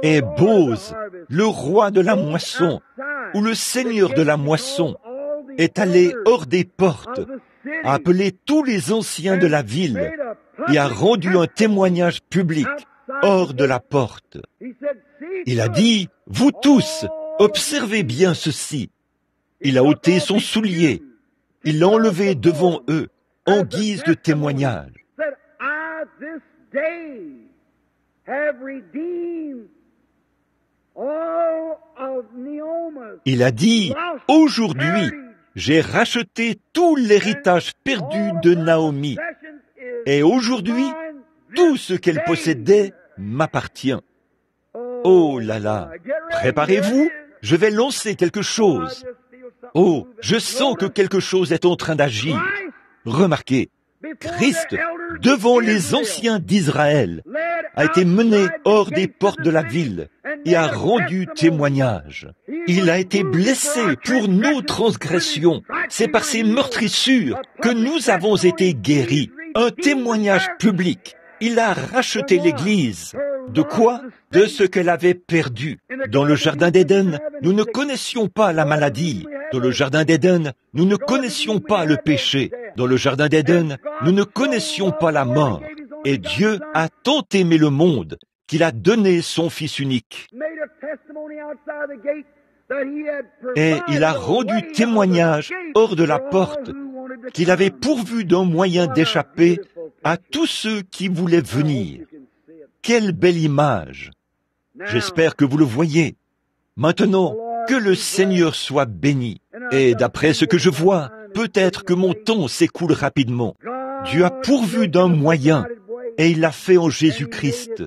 Et Bose, le roi de la moisson, ou le seigneur de la moisson, est allé hors des portes, a appelé tous les anciens de la ville et a rendu un témoignage public hors de la porte. Il a dit, « Vous tous, observez bien ceci. » Il a ôté son soulier. Il l'a enlevé devant eux, en guise de témoignage. Il a dit, « Aujourd'hui, j'ai racheté tout l'héritage perdu de Naomi. Et aujourd'hui, tout ce qu'elle possédait m'appartient. » Oh là là, préparez-vous, je vais lancer quelque chose. Oh, je sens que quelque chose est en train d'agir. Remarquez, Christ, devant les anciens d'Israël, a été mené hors des portes de la ville et a rendu témoignage. Il a été blessé pour nos transgressions. C'est par ses meurtrissures que nous avons été guéris. Un témoignage public. Il a racheté l'Église. De quoi? De ce qu'elle avait perdu. Dans le jardin d'Éden, nous ne connaissions pas la maladie. Dans le jardin d'Éden, nous ne connaissions pas le péché. Dans le jardin d'Éden, nous ne connaissions pas la mort. Et Dieu a tant aimé le monde qu'il a donné son Fils unique. Et il a rendu témoignage hors de la porte qu'il avait pourvu d'un moyen d'échapper à tous ceux qui voulaient venir. Quelle belle image! J'espère que vous le voyez. Maintenant, que le Seigneur soit béni. Et d'après ce que je vois, peut-être que mon temps s'écoule rapidement. Dieu a pourvu d'un moyen, et il l'a fait en Jésus-Christ.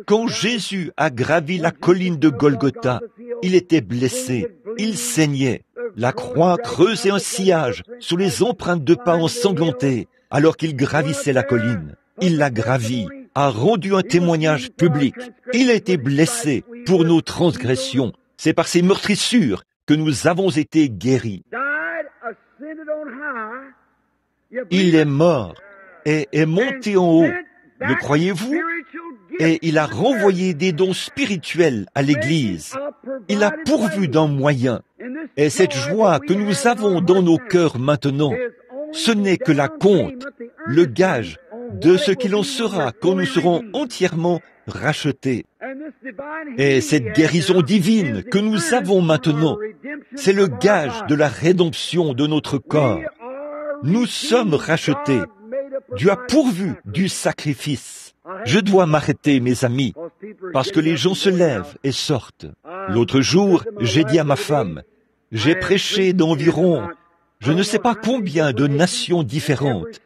Quand Jésus a gravi la colline de Golgotha, il était blessé, il saignait. La croix creusait un sillage sous les empreintes de pas ensanglantés, alors qu'il gravissait la colline. Il l'a gravi, a rendu un témoignage public. Il a été blessé pour nos transgressions. C'est par ses meurtrissures que nous avons été guéris. Il est mort et est monté en haut. Le croyez-vous? Et il a renvoyé des dons spirituels à l'Église. Il a pourvu d'un moyen. Et cette joie que nous avons dans nos cœurs maintenant, ce n'est que la compte, le gage de ce qu'il en sera quand nous serons entièrement rachetés. Et cette guérison divine que nous avons maintenant, c'est le gage de la rédemption de notre corps. Nous sommes rachetés. Dieu a pourvu du sacrifice. Je dois m'arrêter, mes amis, parce que les gens se lèvent et sortent. L'autre jour, j'ai dit à ma femme, j'ai prêché d'environ, je ne sais pas combien de nations différentes,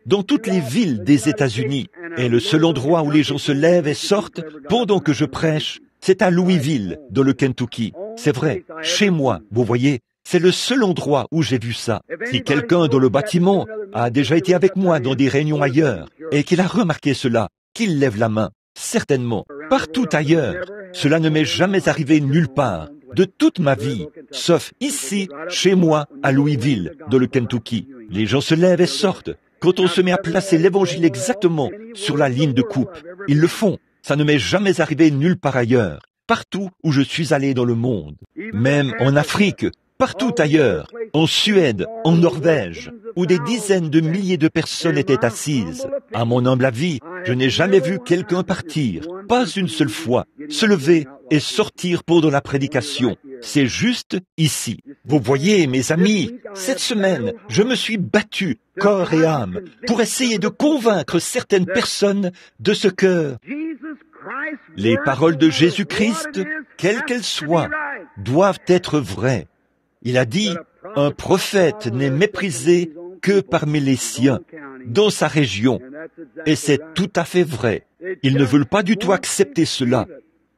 dans toutes les villes des États-Unis. Et le seul endroit où les gens se lèvent et sortent pendant que je prêche, c'est à Louisville, dans le Kentucky. C'est vrai, chez moi, vous voyez, c'est le seul endroit où j'ai vu ça. Si quelqu'un dans le bâtiment a déjà été avec moi dans des réunions ailleurs et qu'il a remarqué cela, qu'il lève la main. Certainement, partout ailleurs, cela ne m'est jamais arrivé nulle part, de toute ma vie, sauf ici, chez moi, à Louisville, dans le Kentucky. Les gens se lèvent et sortent. Quand on se met à placer l'évangile exactement sur la ligne de coupe, ils le font. Ça ne m'est jamais arrivé nulle part ailleurs, partout où je suis allé dans le monde. Même en Afrique, partout ailleurs, en Suède, en Norvège, où des dizaines de milliers de personnes étaient assises. À mon humble avis, je n'ai jamais vu quelqu'un partir, pas une seule fois, se lever et sortir pendant la prédication. C'est juste ici. Vous voyez, mes amis, cette semaine, je me suis battu, corps et âme, pour essayer de convaincre certaines personnes de ce que les paroles de Jésus-Christ, quelles qu'elles soient, doivent être vraies. Il a dit, un prophète n'est méprisé que parmi les siens, dans sa région. Et c'est tout à fait vrai. Ils ne veulent pas du tout accepter cela.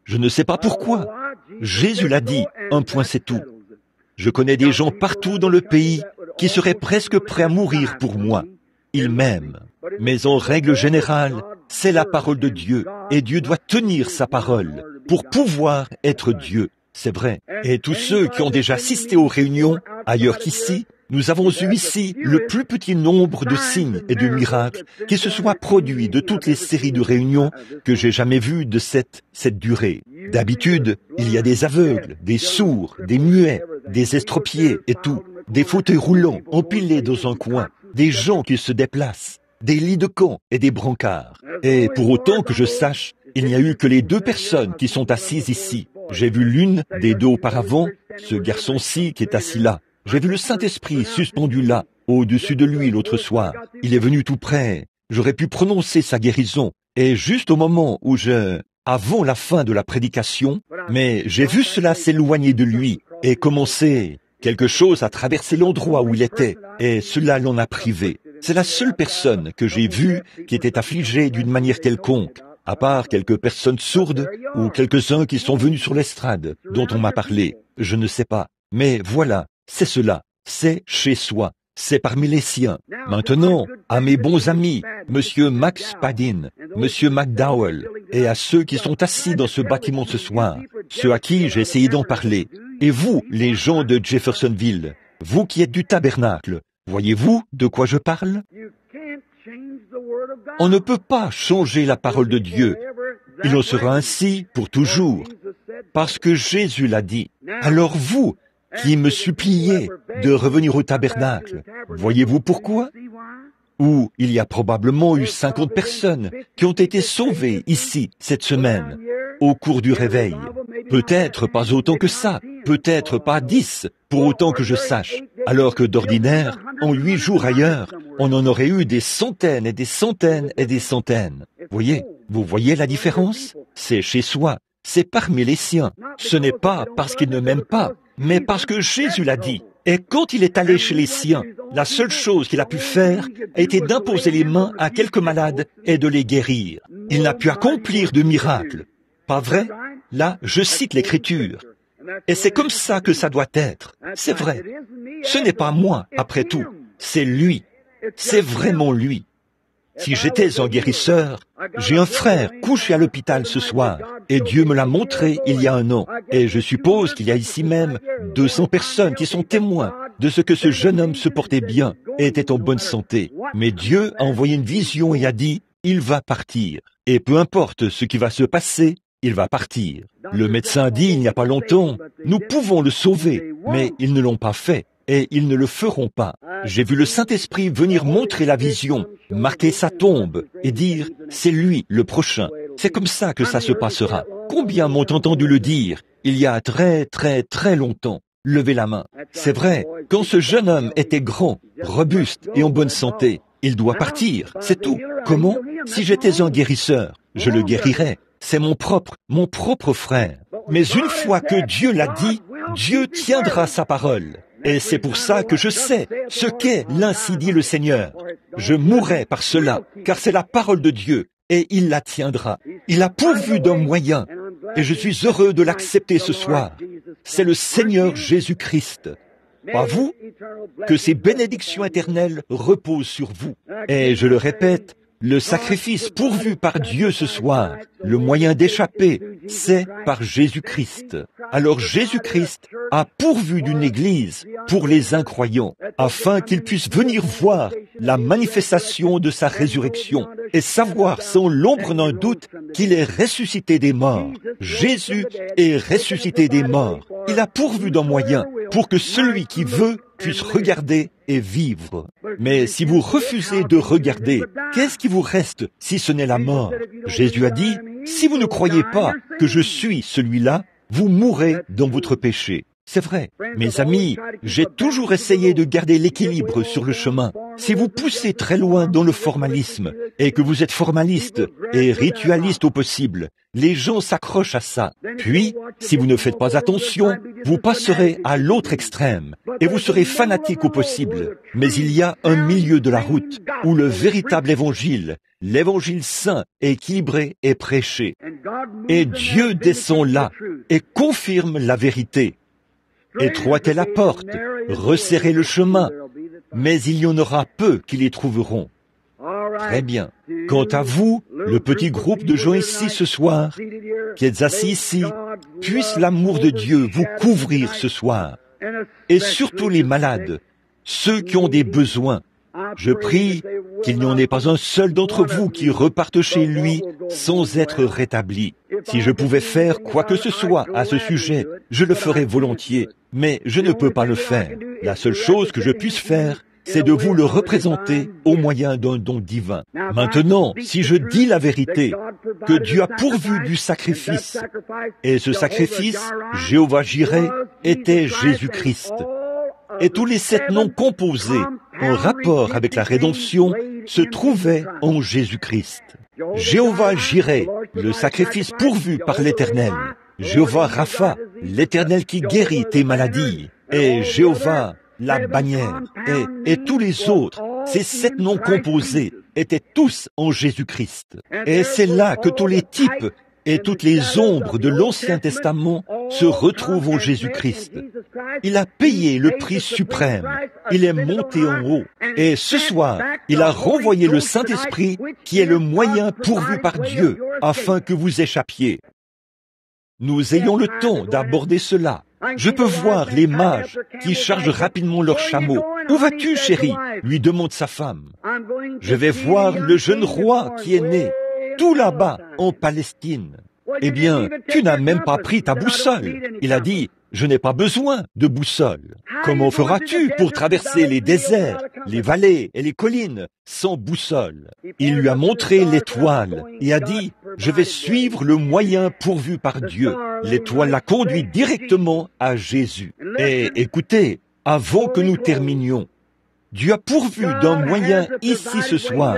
Je ne sais pas pourquoi. Jésus l'a dit, un point c'est tout. Je connais des gens partout dans le pays qui seraient presque prêts à mourir pour moi. Ils m'aiment. Mais en règle générale, c'est la parole de Dieu, et Dieu doit tenir sa parole pour pouvoir être Dieu. C'est vrai. Et tous ceux qui ont déjà assisté aux réunions, ailleurs qu'ici, nous avons eu ici le plus petit nombre de signes et de miracles qui se soient produits de toutes les séries de réunions que j'ai jamais vues de cette durée. D'habitude, il y a des aveugles, des sourds, des muets, des estropiés et tout, des fauteuils roulants empilés dans un coin, des gens qui se déplacent, des lits de camp et des brancards. Et pour autant que je sache, il n'y a eu que les 2 personnes qui sont assises ici. J'ai vu l'une des 2 auparavant, ce garçon-ci qui est assis là. J'ai vu le Saint-Esprit suspendu là, au-dessus de lui l'autre soir. Il est venu tout près. J'aurais pu prononcer sa guérison. Et juste au moment où avant la fin de la prédication, mais j'ai vu cela s'éloigner de lui et commencer quelque chose à traverser l'endroit où il était. Et cela l'en a privé. C'est la seule personne que j'ai vue qui était affligée d'une manière quelconque, à part quelques personnes sourdes ou quelques-uns qui sont venus sur l'estrade dont on m'a parlé. Je ne sais pas. Mais voilà. C'est cela, c'est chez soi, c'est parmi les siens. Maintenant, à mes bons amis, Monsieur Max Spadin, Monsieur McDowell, et à ceux qui sont assis dans ce bâtiment ce soir, ceux à qui j'ai essayé d'en parler, et vous, les gens de Jeffersonville, vous qui êtes du tabernacle, voyez-vous de quoi je parle? On ne peut pas changer la parole de Dieu. Il en sera ainsi pour toujours, parce que Jésus l'a dit. Alors vous, qui me suppliait de revenir au tabernacle. Voyez-vous pourquoi? Où il y a probablement eu 50 personnes qui ont été sauvées ici cette semaine, au cours du réveil. Peut-être pas autant que ça, peut-être pas 10, pour autant que je sache. Alors que d'ordinaire, en 8 jours ailleurs, on en aurait eu des centaines et des centaines et des centaines. Vous voyez la différence? C'est chez soi, c'est parmi les siens. Ce n'est pas parce qu'ils ne m'aiment pas, mais parce que Jésus l'a dit. Et quand il est allé chez les siens, la seule chose qu'il a pu faire a été d'imposer les mains à quelques malades et de les guérir. Il n'a pu accomplir de miracle. Pas vrai? Là, je cite l'Écriture. Et c'est comme ça que ça doit être. C'est vrai. Ce n'est pas moi, après tout. C'est lui. C'est vraiment lui. Si j'étais un guérisseur, j'ai un frère couché à l'hôpital ce soir, et Dieu me l'a montré il y a 1 an, et je suppose qu'il y a ici même 200 personnes qui sont témoins de ce que ce jeune homme se portait bien et était en bonne santé. Mais Dieu a envoyé une vision et a dit, il va partir. Et peu importe ce qui va se passer, il va partir. Le médecin a dit il n'y a pas longtemps, nous pouvons le sauver, mais ils ne l'ont pas fait. Et ils ne le feront pas. J'ai vu le Saint-Esprit venir montrer la vision, marquer sa tombe et dire, c'est lui le prochain. C'est comme ça que ça se passera. Combien m'ont entendu le dire il y a très longtemps? Levez la main. C'est vrai, quand ce jeune homme était grand, robuste et en bonne santé, il doit partir, c'est tout. Comment? Si j'étais un guérisseur, je le guérirais. C'est mon propre frère. Mais une fois que Dieu l'a dit, Dieu tiendra sa parole. Et c'est pour ça que je sais ce qu'est l'ainsi dit le Seigneur. Je mourrai par cela, car c'est la parole de Dieu, et il la tiendra. Il a pourvu d'un moyen, et je suis heureux de l'accepter ce soir. C'est le Seigneur Jésus-Christ. Pas vous, que ces bénédictions éternelles reposent sur vous. Et je le répète, le sacrifice pourvu par Dieu ce soir, le moyen d'échapper, c'est par Jésus-Christ. Alors Jésus-Christ a pourvu d'une église pour les incroyants, afin qu'ils puissent venir voir la manifestation de sa résurrection et savoir sans l'ombre d'un doute qu'il est ressuscité des morts. Jésus est ressuscité des morts. Il a pourvu d'un moyen pour que celui qui veut puisse regarder et vivre. Mais si vous refusez de regarder, qu'est-ce qui vous reste si ce n'est la mort? Jésus a dit, si vous ne croyez pas que je suis celui-là, vous mourrez dans votre péché. C'est vrai. Mes amis, j'ai toujours essayé de garder l'équilibre sur le chemin. Si vous poussez très loin dans le formalisme, et que vous êtes formaliste et ritualiste au possible, les gens s'accrochent à ça. Puis, si vous ne faites pas attention, vous passerez à l'autre extrême, et vous serez fanatique au possible. Mais il y a un milieu de la route, où le véritable évangile, l'évangile saint et équilibré est prêché. Et Dieu descend là, et confirme la vérité. Étroite est la porte, resserrez le chemin, mais il y en aura peu qui les trouveront. Très bien. Quant à vous, le petit groupe de gens ici ce soir, qui êtes assis ici, puisse l'amour de Dieu vous couvrir ce soir. Et surtout les malades, ceux qui ont des besoins. Je prie qu'il n'y en ait pas un seul d'entre vous qui reparte chez lui sans être rétabli. Si je pouvais faire quoi que ce soit à ce sujet, je le ferais volontiers, mais je ne peux pas le faire. La seule chose que je puisse faire, c'est de vous le représenter au moyen d'un don divin. Maintenant, si je dis la vérité, que Dieu a pourvu du sacrifice, et ce sacrifice, Jéhovah Jireh, était Jésus-Christ. Et tous les 7 noms composés en rapport avec la rédemption se trouvaient en Jésus-Christ. Jéhovah Jireh, le sacrifice pourvu par l'Éternel. Jéhovah Rapha, l'Éternel qui guérit tes maladies. Et Jéhovah, la bannière. Et tous les autres, ces 7 noms composés, étaient tous en Jésus-Christ. Et c'est là que tous les types et toutes les ombres de l'Ancien Testament se retrouvent en Jésus-Christ. Il a payé le prix suprême. Il est monté en haut. Et ce soir, il a renvoyé le Saint-Esprit qui est le moyen pourvu par Dieu afin que vous échappiez. Nous ayons le temps d'aborder cela. Je peux voir les mages qui chargent rapidement leurs chameaux. « Où vas-tu, chérie ?» lui demande sa femme. « Je vais voir le jeune roi qui est né, tout là-bas, en Palestine. » Eh bien, tu n'as même pas pris ta boussole. Il a dit, je n'ai pas besoin de boussole. Comment feras-tu pour traverser les déserts, les vallées et les collines sans boussole? Il lui a montré l'étoile et a dit, je vais suivre le moyen pourvu par Dieu. L'étoile l'a conduit directement à Jésus. Et écoutez, avant que nous terminions, Dieu a pourvu d'un moyen ici ce soir.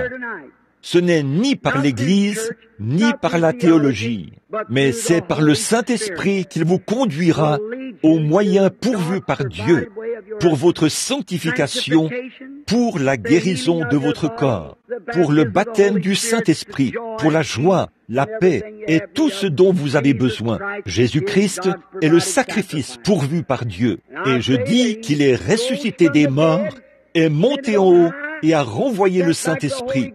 Ce n'est ni par l'Église, ni par la théologie, mais c'est par le Saint-Esprit qu'il vous conduira au moyen pourvu par Dieu pour votre sanctification, pour la guérison de votre corps, pour le baptême du Saint-Esprit, pour la joie, la paix et tout ce dont vous avez besoin. Jésus-Christ est le sacrifice pourvu par Dieu. Et je dis qu'il est ressuscité des morts, est monté en haut et a renvoyé le Saint-Esprit,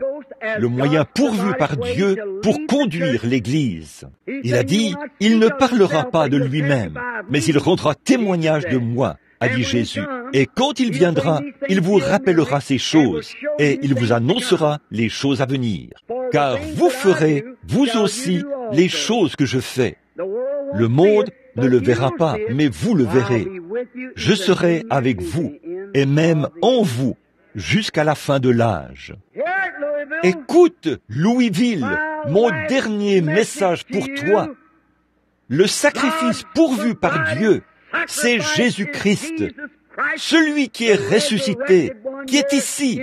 le moyen pourvu par Dieu pour conduire l'Église. Il a dit, il ne parlera pas de lui-même, mais il rendra témoignage de moi, a dit Jésus. Et quand il viendra, il vous rappellera ces choses, et il vous annoncera les choses à venir. Car vous ferez, vous aussi, les choses que je fais. Le monde ne le verra pas, mais vous le verrez. Je serai avec vous, et même en vous, jusqu'à la fin de l'âge. Écoute, Louisville, mon dernier message pour toi. Le sacrifice pourvu par Dieu, c'est Jésus-Christ, celui qui est ressuscité, qui est ici.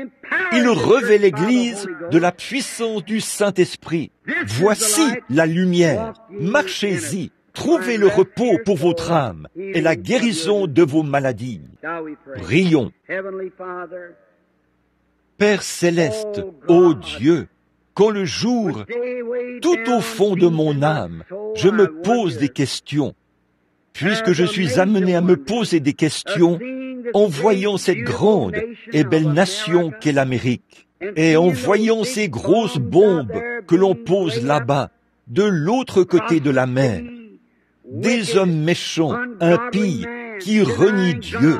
Il revêt l'Église de la puissance du Saint-Esprit. Voici la lumière. Marchez-y. Trouvez le repos pour votre âme et la guérison de vos maladies. Prions. Père céleste, ô Dieu, quand le jour, tout au fond de mon âme, je me pose des questions, puisque je suis amené à me poser des questions en voyant cette grande et belle nation qu'est l'Amérique, et en voyant ces grosses bombes que l'on pose là-bas, de l'autre côté de la mer, des hommes méchants, impies, qui renient Dieu,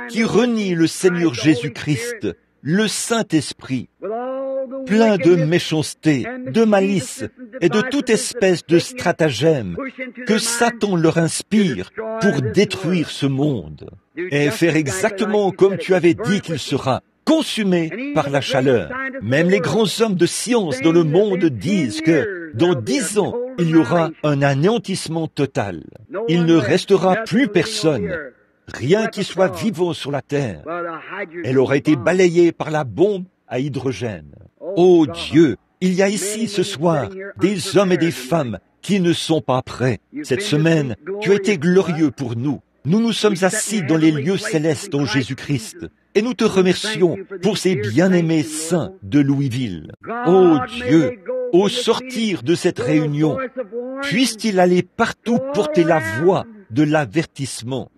qui renient le Seigneur Jésus-Christ, le Saint-Esprit, plein de méchanceté, de malice et de toute espèce de stratagème que Satan leur inspire pour détruire ce monde et faire exactement comme tu avais dit qu'il sera, consumé par la chaleur. Même les grands hommes de science dans le monde disent que dans 10 ans, il y aura un anéantissement total. Il ne restera plus personne, rien qui soit vivant sur la terre. Elle aura été balayée par la bombe à hydrogène. Ô Dieu, il y a ici ce soir des hommes et des femmes qui ne sont pas prêts. Cette semaine, tu as été glorieux pour nous. Nous nous sommes assis dans les lieux célestes en Jésus-Christ. Et nous te remercions pour ces bien-aimés saints de Louisville. Ô Dieu, au sortir de cette réunion, puisse-t-il aller partout porter la voix de l'avertissement.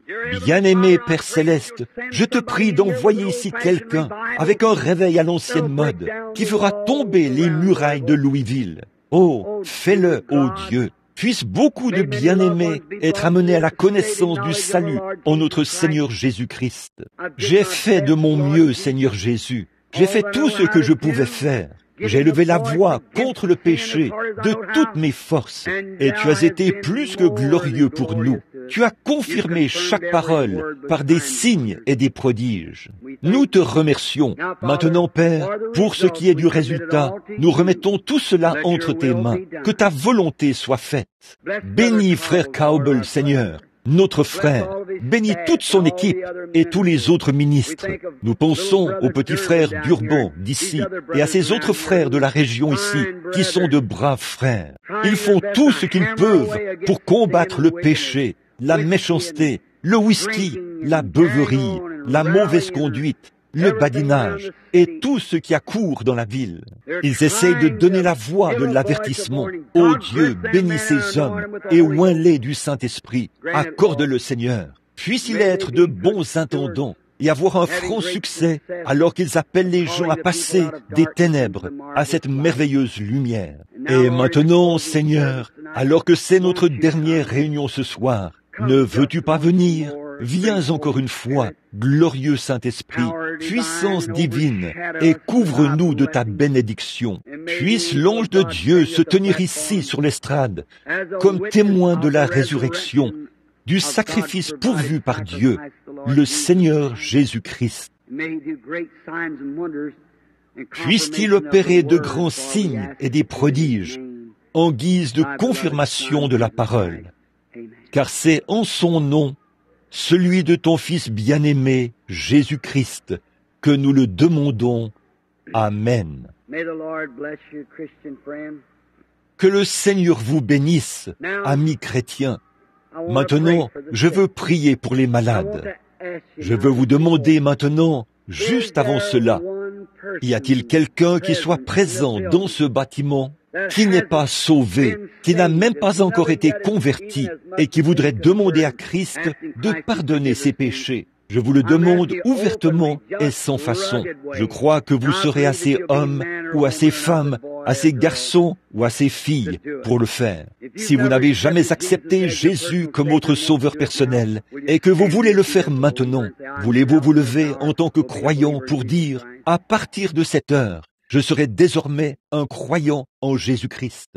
Bien-aimé Père Céleste, je te prie d'envoyer ici quelqu'un avec un réveil à l'ancienne mode qui fera tomber les murailles de Louisville. Oh, fais-le, ô Dieu. Puissent beaucoup de bien-aimés être amenés à la connaissance du salut en notre Seigneur Jésus-Christ. J'ai fait de mon mieux, Seigneur Jésus. J'ai fait tout ce que je pouvais faire. J'ai levé la voix contre le péché de toutes mes forces, et tu as été plus que glorieux pour nous. Tu as confirmé chaque parole par des signes et des prodiges. Nous te remercions. Maintenant, Père, pour ce qui est du résultat, nous remettons tout cela entre tes mains. Que ta volonté soit faite. Bénis frère Cowbell, Seigneur, notre frère. Bénis toute son équipe et tous les autres ministres. Nous pensons aux petits frères d'Urban, d'ici, et à ces autres frères de la région ici, qui sont de braves frères. Ils font tout ce qu'ils peuvent pour combattre le péché, la méchanceté, le whisky, la beuverie, la mauvaise conduite, le badinage et tout ce qui accourt dans la ville. Ils essayent de donner la voix de l'avertissement. Ô Dieu, bénis ces hommes et oins-les du Saint-Esprit. Accorde-le, Seigneur. Puisse-il être de bons intendants et avoir un franc succès alors qu'ils appellent les gens à passer des ténèbres à cette merveilleuse lumière. Et maintenant, Seigneur, alors que c'est notre dernière réunion ce soir, ne veux-tu pas venir? Viens encore une fois, glorieux Saint-Esprit, puissance divine, et couvre-nous de ta bénédiction. Puisse l'ange de Dieu se tenir ici sur l'estrade, comme témoin de la résurrection, du sacrifice pourvu par Dieu, le Seigneur Jésus-Christ. Puisse-t-il opérer de grands signes et des prodiges, en guise de confirmation de la parole, car c'est en son nom, celui de ton Fils bien-aimé, Jésus-Christ, que nous le demandons. Amen. Que le Seigneur vous bénisse, amis chrétiens. Maintenant, je veux prier pour les malades. Je veux vous demander maintenant, juste avant cela, y a-t-il quelqu'un qui soit présent dans ce bâtiment, qui n'est pas sauvé, qui n'a même pas encore été converti et qui voudrait demander à Christ de pardonner ses péchés? Je vous le demande ouvertement et sans façon. Je crois que vous serez assez hommes ou assez femmes, assez garçons ou assez filles pour le faire. Si vous n'avez jamais accepté Jésus comme votre sauveur personnel et que vous voulez le faire maintenant, voulez-vous vous lever en tant que croyant pour dire, à partir de cette heure, Je serai désormais un croyant en Jésus-Christ.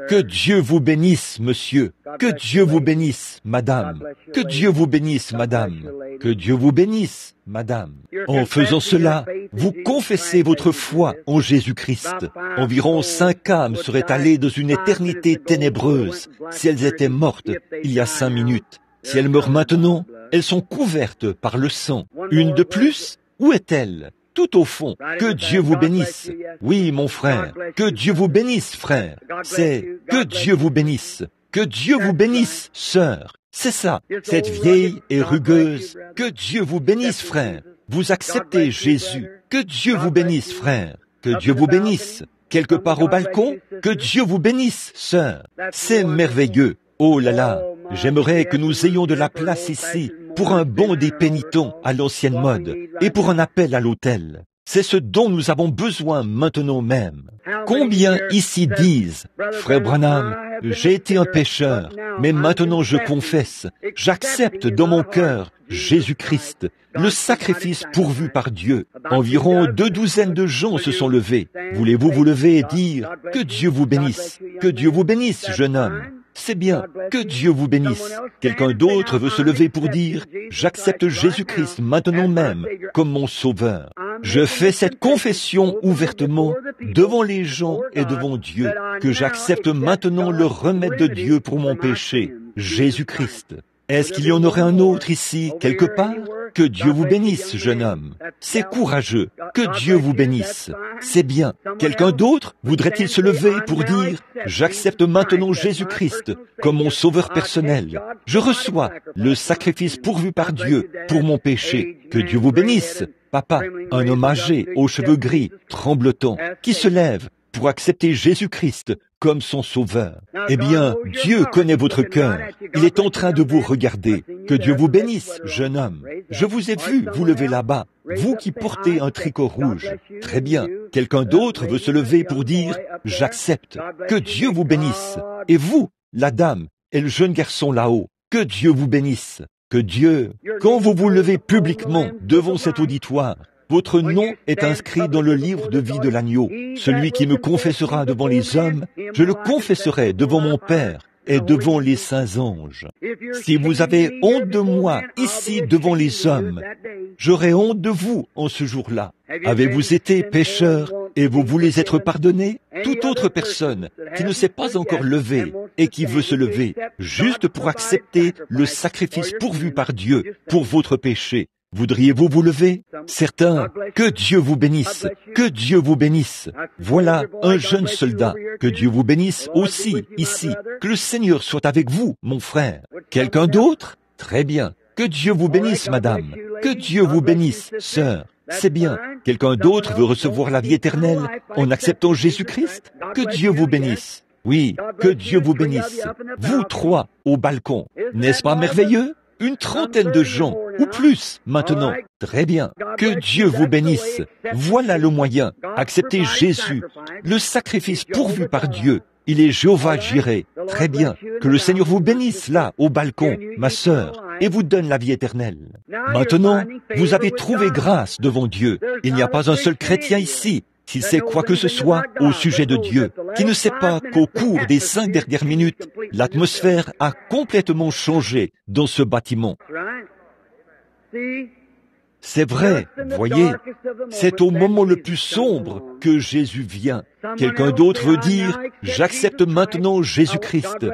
Que Dieu vous bénisse, monsieur. Que Dieu vous bénisse, madame. Que Dieu vous bénisse, madame. Que Dieu vous bénisse, madame. En faisant cela, vous confessez votre foi en Jésus-Christ. Environ 5 âmes seraient allées dans une éternité ténébreuse si elles étaient mortes il y a 5 minutes. Si elles meurent maintenant, elles sont couvertes par le sang. Une de plus, où est-elle? Tout au fond. Que Dieu vous bénisse. Oui, mon frère. Que Dieu vous bénisse, frère. C'est que Dieu vous bénisse. Que Dieu vous bénisse, sœur. C'est ça, cette vieille et rugueuse. Que Dieu vous bénisse, frère. Vous acceptez Jésus. Que Dieu vous bénisse, frère. Que Dieu vous bénisse. Quelque part au balcon, que Dieu vous bénisse, sœur. C'est merveilleux. Oh là là, j'aimerais que nous ayons de la place ici pour un bond des pénitents à l'ancienne mode et pour un appel à l'autel. C'est ce dont nous avons besoin maintenant même. Combien ici disent, Frère Branham, j'ai été un pécheur, mais maintenant je confesse, j'accepte dans mon cœur Jésus-Christ, le sacrifice pourvu par Dieu. Environ 2 douzaines de gens se sont levés. Voulez-vous vous lever et dire, que Dieu vous bénisse, que Dieu vous bénisse, jeune homme. C'est bien, que Dieu vous bénisse. Quelqu'un d'autre veut se lever pour dire, j'accepte Jésus-Christ maintenant même comme mon sauveur. Je fais cette confession ouvertement devant les gens et devant Dieu, que j'accepte maintenant le remède de Dieu pour mon péché, Jésus-Christ. Est-ce qu'il y en aurait un autre ici, quelque part? Que Dieu vous bénisse, jeune homme. C'est courageux. Que Dieu vous bénisse. C'est bien. Quelqu'un d'autre voudrait-il se lever pour dire, j'accepte maintenant Jésus-Christ comme mon sauveur personnel. Je reçois le sacrifice pourvu par Dieu pour mon péché. Que Dieu vous bénisse. Papa, un homme âgé, aux cheveux gris, tremblotant, qui se lève pour accepter Jésus-Christ comme son sauveur. Eh bien, Dieu connaît votre cœur. Il est en train de vous regarder. Que Dieu vous bénisse, jeune homme. Je vous ai vu vous lever là-bas, vous qui portez un tricot rouge. Très bien. Quelqu'un d'autre veut se lever pour dire, j'accepte. Que Dieu vous bénisse. Et vous, la dame et le jeune garçon là-haut, que Dieu vous bénisse. Que Dieu, quand vous vous levez publiquement devant cet auditoire, votre nom est inscrit dans le livre de vie de l'agneau. Celui qui me confessera devant les hommes, je le confesserai devant mon Père et devant les saints anges. Si vous avez honte de moi ici devant les hommes, j'aurai honte de vous en ce jour-là. Avez-vous été pécheur et vous voulez être pardonné? Toute autre personne qui ne s'est pas encore levée et qui veut se lever, juste pour accepter le sacrifice pourvu par Dieu pour votre péché, voudriez-vous vous lever? Certains, que Dieu vous bénisse, que Dieu vous bénisse. Voilà un jeune soldat, que Dieu vous bénisse aussi, ici. Que le Seigneur soit avec vous, mon frère. Quelqu'un d'autre? Très bien. Que Dieu vous bénisse, madame. Que Dieu vous bénisse, sœur. C'est bien. Quelqu'un d'autre veut recevoir la vie éternelle en acceptant Jésus-Christ? Que Dieu vous bénisse. Oui, que Dieu vous bénisse. Vous 3, au balcon. N'est-ce pas merveilleux? Une trentaine de gens, ou plus, maintenant. Très bien. Que Dieu vous bénisse. Voilà le moyen. Acceptez Jésus, le sacrifice pourvu par Dieu. Il est Jéhovah Jireh. Très bien. Que le Seigneur vous bénisse là, au balcon, ma sœur, et vous donne la vie éternelle. Maintenant, vous avez trouvé grâce devant Dieu. Il n'y a pas un seul chrétien ici, s'il sait quoi que ce soit au sujet de Dieu, qui ne sait pas qu'au cours des 5 dernières minutes, l'atmosphère a complètement changé dans ce bâtiment. C'est vrai, voyez, c'est au moment le plus sombre que Jésus vient. Quelqu'un d'autre veut dire, j'accepte maintenant Jésus-Christ.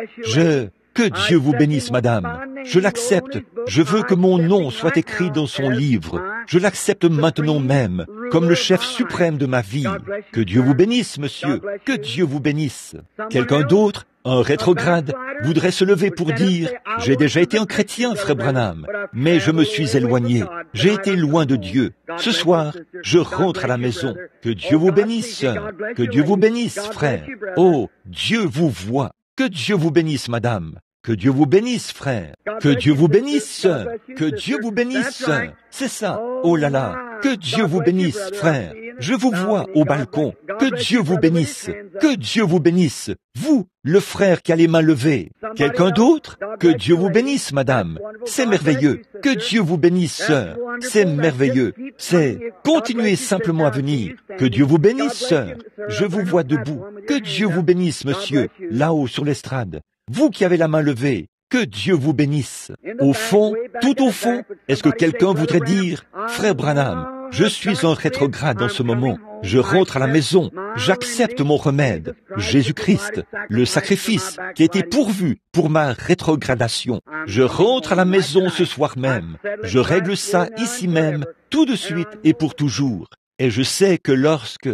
Que Dieu vous bénisse, madame. Je l'accepte. Je veux que mon nom soit écrit dans son livre. Je l'accepte maintenant même, comme le chef suprême de ma vie. Que Dieu vous bénisse, monsieur. Que Dieu vous bénisse. Quelqu'un d'autre, un rétrograde, voudrait se lever pour dire, j'ai déjà été un chrétien, frère Branham, mais je me suis éloigné. J'ai été loin de Dieu. Ce soir, je rentre à la maison. Que Dieu vous bénisse, sœur. Que Dieu vous bénisse, frère. Oh, Dieu vous voit. Que Dieu vous bénisse, madame. Que Dieu vous bénisse, frère. Que Dieu vous bénisse, sœur. Que Dieu vous bénisse, sœur. C'est ça. Oh là là. Que Dieu vous bénisse, frère. Je vous vois au balcon. Que Dieu vous bénisse. Que Dieu vous bénisse. Vous, le frère qui a les mains levées. Quelqu'un d'autre? Que Dieu vous bénisse, madame. C'est merveilleux. Que Dieu vous bénisse, sœur. C'est merveilleux. Continuez simplement à venir. Que Dieu vous bénisse, sœur. Je vous vois debout. Que Dieu vous bénisse, monsieur, là-haut sur l'estrade. Vous qui avez la main levée. Que Dieu vous bénisse. Au fond, tout au fond, est-ce que quelqu'un voudrait dire, frère Branham, je suis en rétrograde en ce moment. Je rentre à la maison. J'accepte mon remède, Jésus-Christ, le sacrifice qui a été pourvu pour ma rétrogradation. Je rentre à la maison ce soir même. Je règle ça ici même, tout de suite et pour toujours. Et je sais que lorsque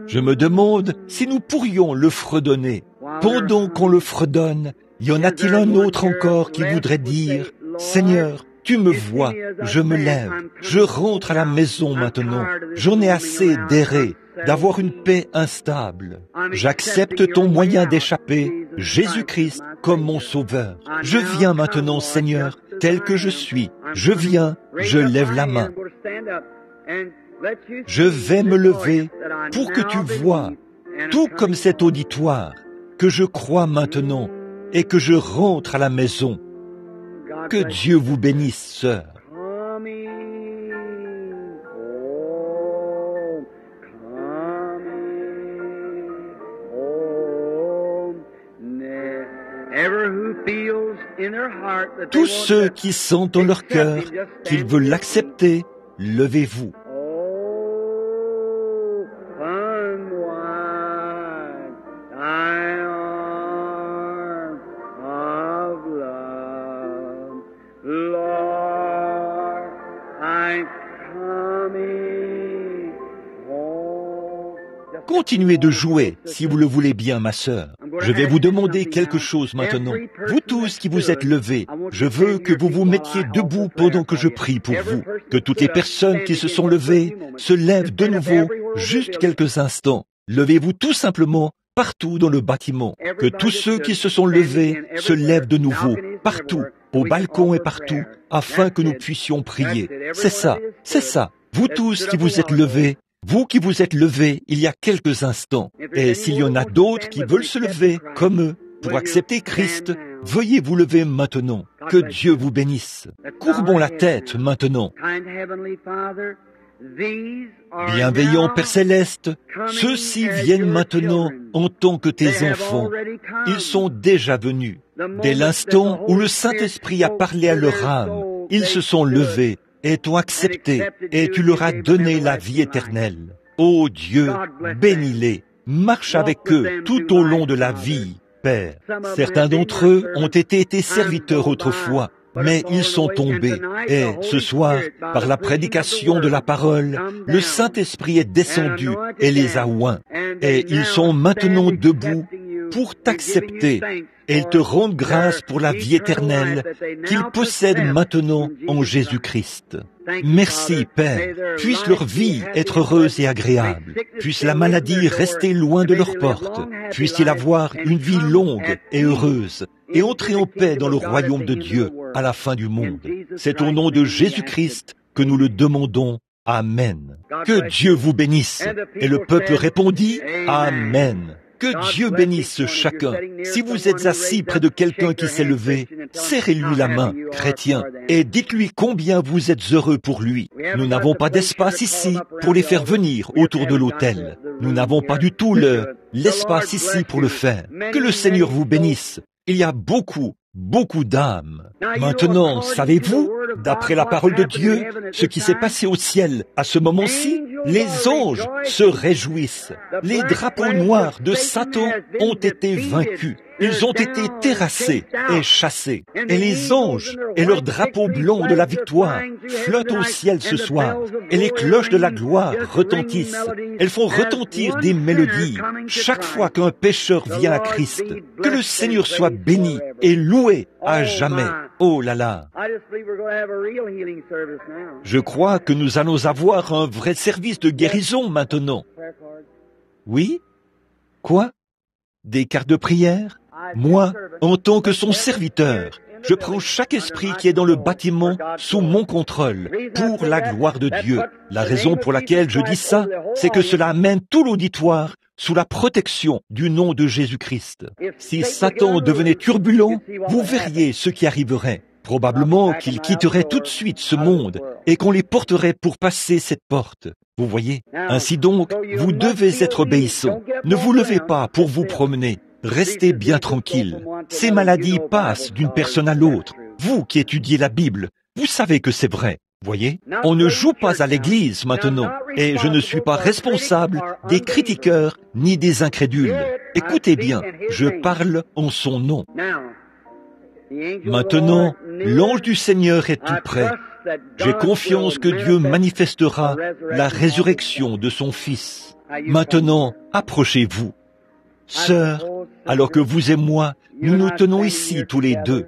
je me demande si nous pourrions le fredonner. Pendant qu'on le fredonne, y en a-t-il un autre encore qui voudrait dire, Seigneur, tu me vois, je me lève, je rentre à la maison maintenant, j'en ai assez d'errer, d'avoir une paix instable. J'accepte ton moyen d'échapper, Jésus-Christ, comme mon sauveur. Je viens maintenant, Seigneur, tel que je suis. Je viens, je lève la main. Je vais me lever pour que tu vois, tout comme cet auditoire, que je crois maintenant et que je rentre à la maison. Que Dieu vous bénisse, sœur. Tous ceux qui sentent dans leur cœur qu'ils veulent l'accepter, levez-vous. Continuez de jouer, si vous le voulez bien, ma sœur. Je vais vous demander quelque chose maintenant. Vous tous qui vous êtes levés, je veux que vous vous mettiez debout pendant que je prie pour vous. Que toutes les personnes qui se sont levées se lèvent de nouveau, juste quelques instants. Levez-vous tout simplement partout dans le bâtiment. Que tous ceux qui se sont levés se lèvent de nouveau, partout, au balcon et partout, afin que nous puissions prier. C'est ça, c'est ça. Vous tous qui vous êtes levés, vous qui vous êtes levés il y a quelques instants, et s'il y en a d'autres qui veulent se lever comme eux pour accepter Christ, veuillez vous lever maintenant. Que Dieu vous bénisse. Courbons la tête maintenant. Bienveillant Père Céleste, ceux-ci viennent maintenant en tant que tes enfants. Ils sont déjà venus. Dès l'instant où le Saint-Esprit a parlé à leur âme, ils se sont levés et t'ont accepté, et tu leur as donné la vie éternelle. Ô Dieu, bénis-les, marche avec eux tout au long de la vie, Père. Certains d'entre eux ont été tes serviteurs autrefois, mais ils sont tombés. Et ce soir, par la prédication de la parole, le Saint-Esprit est descendu et les a oints. Et ils sont maintenant debout pour t'accepter. Et ils te rendent grâce pour la vie éternelle qu'ils possèdent maintenant en Jésus-Christ. Merci, Père. Puisse leur vie être heureuse et agréable. Puisse la maladie rester loin de leurs portes. Puisse-t-il avoir une vie longue et heureuse et entrer en paix dans le royaume de Dieu à la fin du monde. C'est au nom de Jésus-Christ que nous le demandons. Amen. Que Dieu vous bénisse. Et le peuple répondit, Amen. Que Dieu bénisse chacun. Si vous êtes assis près de quelqu'un qui s'est levé, serrez-lui la main, chrétien, et dites-lui combien vous êtes heureux pour lui. Nous n'avons pas d'espace ici pour les faire venir autour de l'autel. Nous n'avons pas du tout l'espace ici pour le faire. Que le Seigneur vous bénisse. Il y a beaucoup d'âmes. Maintenant, savez-vous, d'après la parole de Dieu, ce qui s'est passé au ciel à ce moment-ci? Les anges se réjouissent. Les drapeaux noirs de Satan ont été vaincus. Ils ont été terrassés et chassés. Et les anges et leurs drapeaux blancs de la victoire flottent au ciel ce soir. Et les cloches de la gloire retentissent. Elles font retentir des mélodies chaque fois qu'un pécheur vient à Christ. Que le Seigneur soit béni et loué à jamais. Oh là là! Je crois que nous allons avoir un vrai service de guérison maintenant. Oui? Quoi? Des cartes de prière? Moi, en tant que son serviteur, je prends chaque esprit qui est dans le bâtiment sous mon contrôle pour la gloire de Dieu. La raison pour laquelle je dis ça, c'est que cela amène tout l'auditoire sous la protection du nom de Jésus-Christ. Si Satan devenait turbulent, vous verriez ce qui arriverait. Probablement qu'il quitterait tout de suite ce monde et qu'on les porterait pour passer cette porte. Vous voyez? Ainsi donc, vous devez être obéissants. Ne vous levez pas pour vous promener. Restez bien tranquille. Ces maladies passent d'une personne à l'autre. Vous qui étudiez la Bible, vous savez que c'est vrai. Voyez, on ne joue pas à l'église maintenant, et je ne suis pas responsable des critiqueurs ni des incrédules. Écoutez bien, je parle en son nom. Maintenant, l'ange du Seigneur est tout près. J'ai confiance que Dieu manifestera la résurrection de son Fils. Maintenant, approchez-vous. Sœur, alors que vous et moi, nous nous tenons ici tous les deux.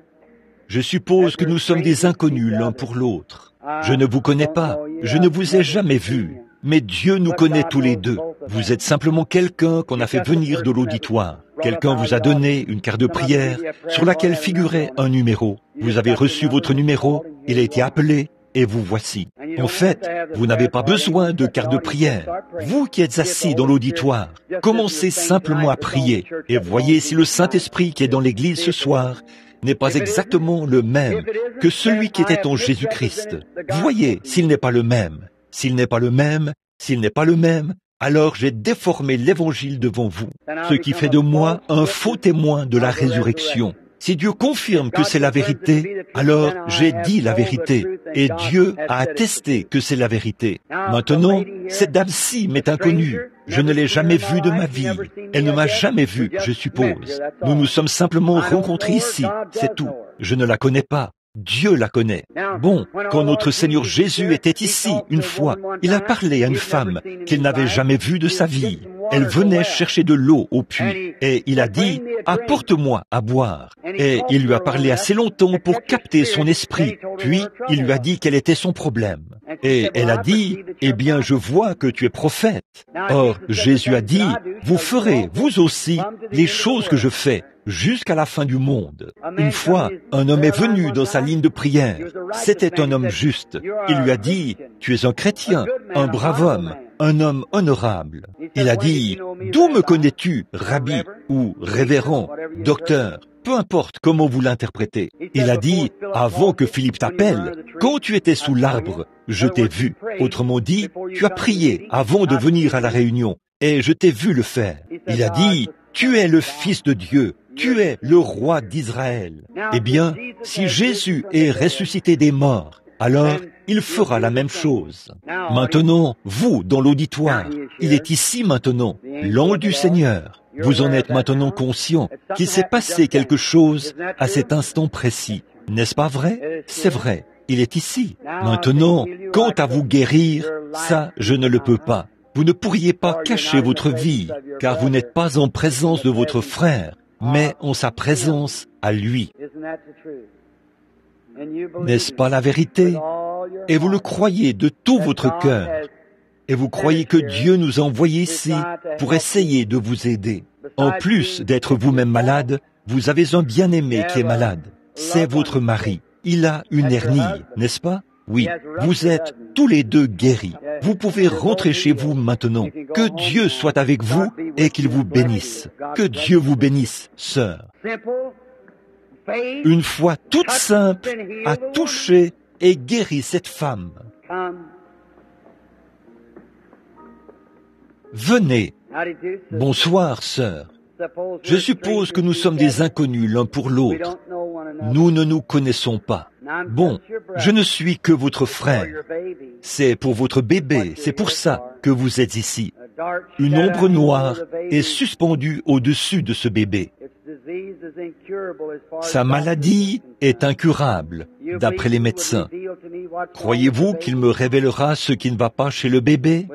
Je suppose que nous sommes des inconnus l'un pour l'autre. Je ne vous connais pas, je ne vous ai jamais vu, mais Dieu nous connaît tous les deux. Vous êtes simplement quelqu'un qu'on a fait venir de l'auditoire. Quelqu'un vous a donné une carte de prière sur laquelle figurait un numéro. Vous avez reçu votre numéro, il a été appelé, et vous voici. En fait, vous n'avez pas besoin de carte de prière. Vous qui êtes assis dans l'auditoire, commencez simplement à prier et voyez si le Saint-Esprit qui est dans l'Église ce soir n'est pas exactement le même que celui qui était en Jésus-Christ. Voyez s'il n'est pas le même. S'il n'est pas le même, s'il n'est pas le même, alors j'ai déformé l'Évangile devant vous, ce qui fait de moi un faux témoin de la résurrection. Si Dieu confirme que c'est la vérité, alors j'ai dit la vérité, et Dieu a attesté que c'est la vérité. Maintenant, cette dame-ci m'est inconnue. Je ne l'ai jamais vue de ma vie. Elle ne m'a jamais vu, je suppose. Nous nous sommes simplement rencontrés ici, c'est tout. Je ne la connais pas. Dieu la connaît. Bon, quand notre Seigneur Jésus était ici une fois, il a parlé à une femme qu'il n'avait jamais vue de sa vie. Elle venait chercher de l'eau au puits et il a dit « Apporte-moi à boire ». Et il lui a parlé assez longtemps pour capter son esprit. Puis il lui a dit quel était son problème. Et elle a dit « Eh bien, je vois que tu es prophète ». Or, Jésus a dit « Vous ferez, vous aussi, les choses que je fais ». Jusqu'à la fin du monde. Une fois, un homme est venu dans sa ligne de prière. C'était un homme juste. Il lui a dit, « Tu es un chrétien, un brave homme, un homme honorable. » Il a dit, « D'où me connais-tu, rabbi ou révérend, docteur, peu importe comment vous l'interprétez. » Il a dit, « Avant que Philippe t'appelle, quand tu étais sous l'arbre, je t'ai vu. » Autrement dit, tu as prié avant de venir à la réunion, et je t'ai vu le faire. Il a dit, « Tu es le Fils de Dieu. Tu es le roi d'Israël. » Eh bien, si Jésus est ressuscité des morts, alors il fera la même chose. Maintenant, vous, dans l'auditoire, il est ici maintenant, l'ange du Seigneur. Vous en êtes maintenant conscient qu'il s'est passé quelque chose à cet instant précis. N'est-ce pas vrai? C'est vrai, il est ici. Maintenant, quant à vous guérir, ça, je ne le peux pas. Vous ne pourriez pas cacher votre vie, car vous n'êtes pas en présence de votre frère, mais en sa présence à lui. N'est-ce pas la vérité? Et vous le croyez de tout votre cœur. Et vous croyez que Dieu nous a envoyés ici pour essayer de vous aider. En plus d'être vous-même malade, vous avez un bien-aimé qui est malade. C'est votre mari. Il a une hernie, n'est-ce pas? Oui, vous êtes tous les deux guéris. Vous pouvez rentrer chez vous maintenant. Que Dieu soit avec vous et qu'il vous bénisse. Que Dieu vous bénisse, sœur. Une foi toute simple a touché et guéri cette femme. Venez. Bonsoir, sœur. Je suppose que nous sommes des inconnus l'un pour l'autre. Nous ne nous connaissons pas. Bon, je ne suis que votre frère. C'est pour votre bébé, c'est pour ça que vous êtes ici. Une ombre noire est suspendue au-dessus de ce bébé. Sa maladie est incurable, d'après les médecins. Croyez-vous qu'il me révélera ce qui ne va pas chez le bébé?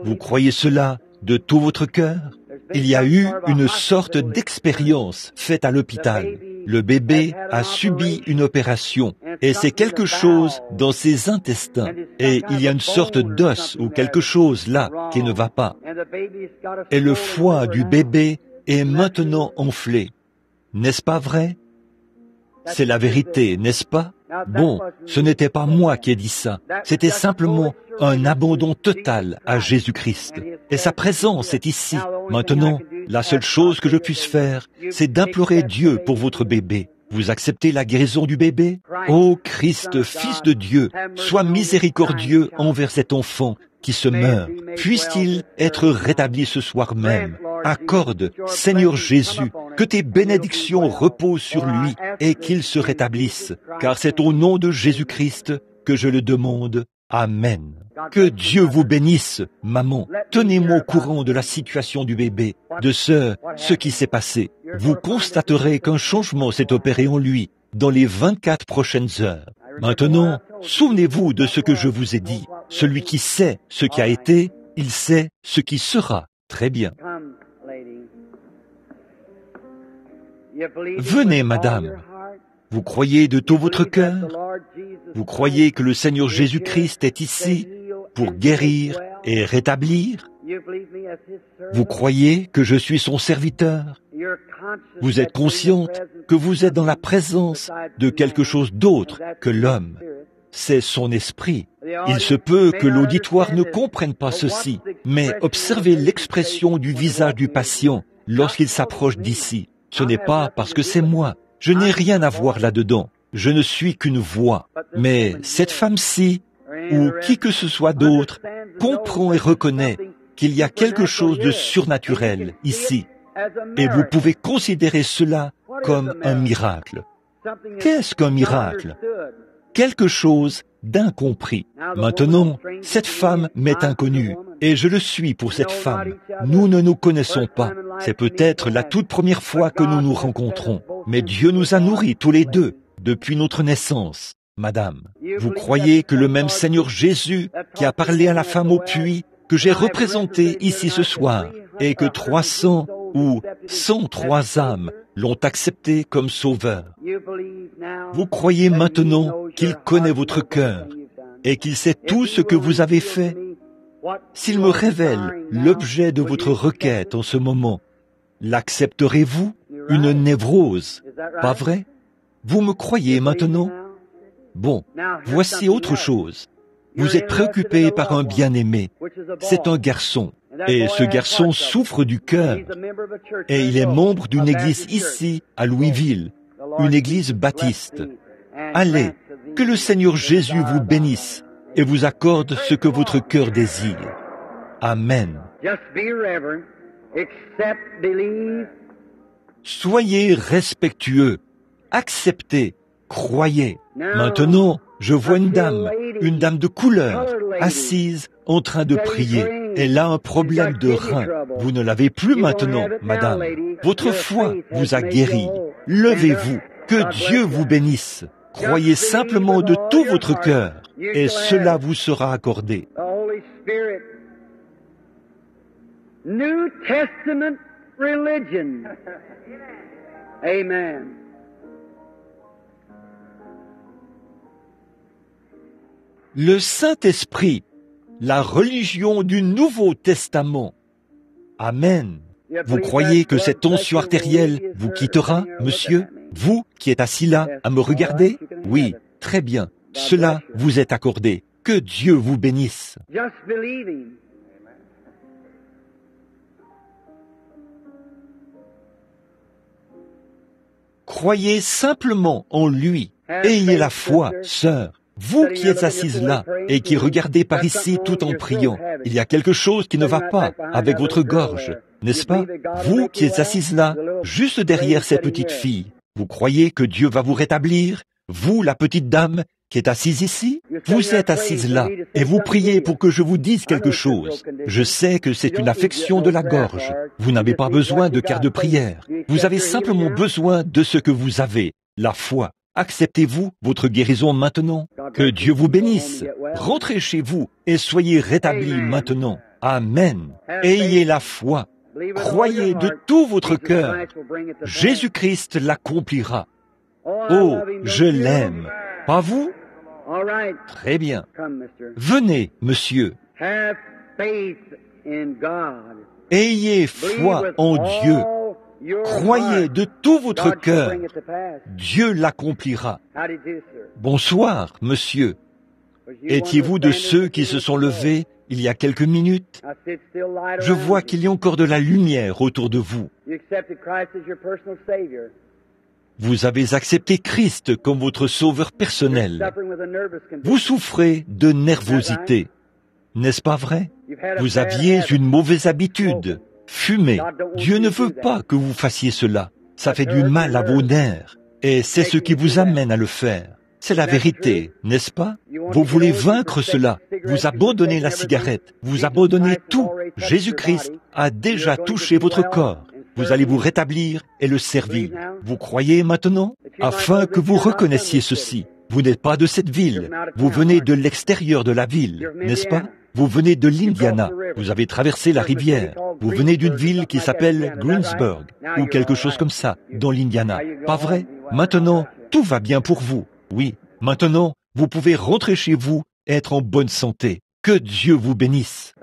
Vous croyez cela de tout votre cœur? Il y a eu une sorte d'expérience faite à l'hôpital. Le bébé a subi une opération et c'est quelque chose dans ses intestins. Et il y a une sorte d'os ou quelque chose là qui ne va pas. Et le foie du bébé est maintenant enflé. N'est-ce pas vrai? C'est la vérité, n'est-ce pas? Bon, ce n'était pas moi qui ai dit ça. C'était simplement un abandon total à Jésus-Christ. Et sa présence est ici. Maintenant, la seule chose que je puisse faire, c'est d'implorer Dieu pour votre bébé. Vous acceptez la guérison du bébé? Ô Christ, Fils de Dieu, sois miséricordieux envers cet enfant qui se meurt. Puisse-t-il être rétabli ce soir même? Accorde, Seigneur Jésus, que tes bénédictions reposent sur lui et qu'il se rétablisse, car c'est au nom de Jésus-Christ que je le demande. Amen. Que Dieu vous bénisse, maman. Tenez-moi au courant de la situation du bébé, de ce qui s'est passé. Vous constaterez qu'un changement s'est opéré en lui dans les 24 prochaines heures. Maintenant, souvenez-vous de ce que je vous ai dit. Celui qui sait ce qui a été, il sait ce qui sera. Très bien. Venez, madame. Vous croyez de tout votre cœur? Vous croyez que le Seigneur Jésus-Christ est ici pour guérir et rétablir? Vous croyez que je suis son serviteur? Vous êtes consciente que vous êtes dans la présence de quelque chose d'autre que l'homme. C'est son esprit. Il se peut que l'auditoire ne comprenne pas ceci, mais observez l'expression du visage du patient lorsqu'il s'approche d'ici. Ce n'est pas parce que c'est moi. Je n'ai rien à voir là-dedans. Je ne suis qu'une voix. Mais cette femme-ci, ou qui que ce soit d'autre, comprend et reconnaît qu'il y a quelque chose de surnaturel ici. Et vous pouvez considérer cela comme un miracle. Qu'est-ce qu'un miracle? Quelque chose d'incompris. Maintenant, cette femme m'est inconnue, et je le suis pour cette femme. Nous ne nous connaissons pas. C'est peut-être la toute première fois que nous nous rencontrons, mais Dieu nous a nourris tous les deux depuis notre naissance. Madame, vous croyez que le même Seigneur Jésus qui a parlé à la femme au puits, que j'ai représenté ici ce soir, et que 300 ou 103 âmes l'ont accepté comme sauveur. Vous croyez maintenant qu'il connaît votre cœur et qu'il sait tout ce que vous avez fait? S'il me révèle l'objet de votre requête en ce moment, l'accepterez-vous? Une névrose, pas vrai? Vous me croyez maintenant? Bon, voici autre chose. Vous êtes préoccupé par un bien-aimé. C'est un garçon. Et ce garçon souffre du cœur. Et il est membre d'une église ici, à Louisville, une église baptiste. Allez, que le Seigneur Jésus vous bénisse et vous accorde ce que votre cœur désire. Amen. Soyez respectueux, acceptez, croyez. Maintenant, je vois une dame de couleur, assise en train de prier. Elle a un problème de rein. Vous ne l'avez plus maintenant, madame. Votre foi vous a guéri. Levez-vous. Que Dieu vous bénisse. Croyez simplement de tout votre cœur et cela vous sera accordé. New Testament religion. Amen. Le Saint-Esprit, la religion du Nouveau Testament. Amen. Vous croyez que cette tension artérielle vous quittera, monsieur? Vous qui êtes assis là à me regarder? Oui, très bien. cela vous est accordé. Que Dieu vous bénisse. Just believing. Croyez simplement en lui. Ayez la foi, sœur. Vous qui êtes assise là et qui regardez par ici tout en priant, il y a quelque chose qui ne va pas avec votre gorge, n'est-ce pas? Vous qui êtes assise là, juste derrière cette petite fille, vous croyez que Dieu va vous rétablir? Vous, la petite dame qui est assise ici, vous êtes assise là et vous priez pour que je vous dise quelque chose. Je sais que c'est une affection de la gorge. Vous n'avez pas besoin de quart de prière. Vous avez simplement besoin de ce que vous avez, la foi. Acceptez-vous votre guérison maintenant? Que Dieu vous bénisse. Rentrez chez vous et soyez rétablis maintenant. Amen. Ayez la foi. Croyez de tout votre cœur. Jésus-Christ l'accomplira. Oh, je l'aime. Pas vous? Très bien. Venez, monsieur. Ayez foi en Dieu. Croyez de tout votre cœur. Dieu l'accomplira. Bonsoir, monsieur. Étiez-vous de ceux qui se sont levés il y a quelques minutes? Je vois qu'il y a encore de la lumière autour de vous. Vous avez accepté Christ comme votre sauveur personnel. Vous souffrez de nervosité. N'est-ce pas vrai? Vous aviez une mauvaise habitude. Fumer. Dieu ne veut pas que vous fassiez cela. Ça fait du mal à vos nerfs. Et c'est ce qui vous amène à le faire. C'est la vérité, n'est-ce pas? Vous voulez vaincre cela. Vous abandonnez la cigarette. Vous abandonnez tout. Jésus-Christ a déjà touché votre corps. Vous allez vous rétablir et le servir. Vous croyez maintenant? Afin que vous reconnaissiez ceci. Vous n'êtes pas de cette ville. Vous venez de l'extérieur de la ville, n'est-ce pas? Vous venez de l'Indiana. Vous avez traversé la rivière. Vous venez d'une ville qui s'appelle Greensburg, ou quelque chose comme ça, dans l'Indiana. Pas vrai? Maintenant, tout va bien pour vous. Oui. Maintenant, vous pouvez rentrer chez vous et être en bonne santé. Que Dieu vous bénisse.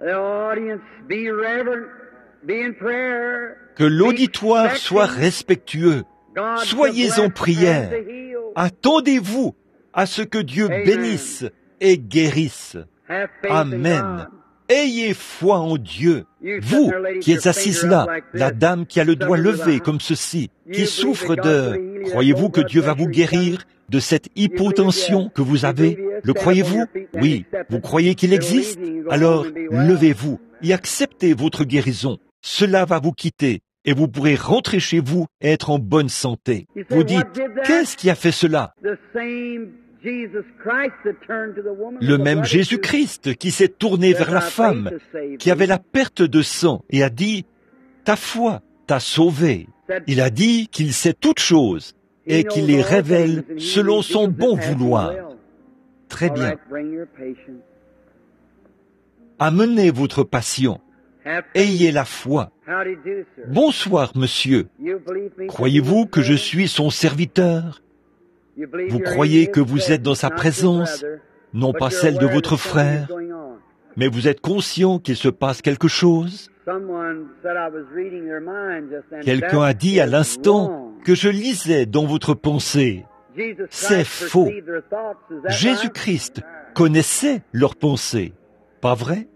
Que l'auditoire soit respectueux. Soyez en prière. Attendez-vous à ce que Dieu bénisse et guérisse. Amen. Ayez foi en Dieu. Vous qui êtes assise là, la dame qui a le doigt levé comme ceci, qui souffre de... Croyez-vous que Dieu va vous guérir de cette hypotension que vous avez? Le croyez-vous? Oui. Vous croyez qu'il existe? Alors, levez-vous et acceptez votre guérison. Cela va vous quitter et vous pourrez rentrer chez vous et être en bonne santé. Vous dites, qu'est-ce qui a fait cela? Le même Jésus-Christ qui s'est tourné vers la femme qui avait la perte de sang et a dit, ta foi t'a sauvé. Il a dit qu'il sait toutes choses et qu'il les révèle selon son bon vouloir. Très bien. Amenez votre passion. Ayez la foi. Bonsoir, monsieur. Croyez-vous que je suis son serviteur? Vous croyez que vous êtes dans sa présence, non pas celle de votre frère, mais vous êtes conscient qu'il se passe quelque chose? Quelqu'un a dit à l'instant que je lisais dans votre pensée. C'est faux. Jésus-Christ connaissait leurs pensées. Pas vrai?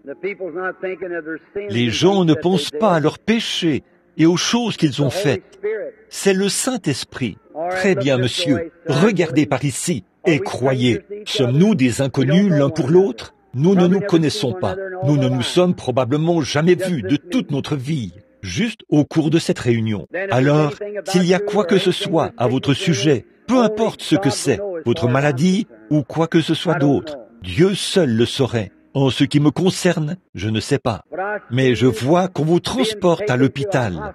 Les gens ne pensent pas à leurs péchés et aux choses qu'ils ont faites. C'est le Saint-Esprit. Très bien, monsieur. Regardez par ici et croyez. Sommes-nous des inconnus l'un pour l'autre? Nous ne nous connaissons pas. Nous ne nous sommes probablement jamais vus de toute notre vie, juste au cours de cette réunion. Alors, s'il y a quoi que ce soit à votre sujet, peu importe ce que c'est, votre maladie ou quoi que ce soit d'autre, Dieu seul le saurait. En ce qui me concerne, je ne sais pas. Mais je vois qu'on vous transporte à l'hôpital.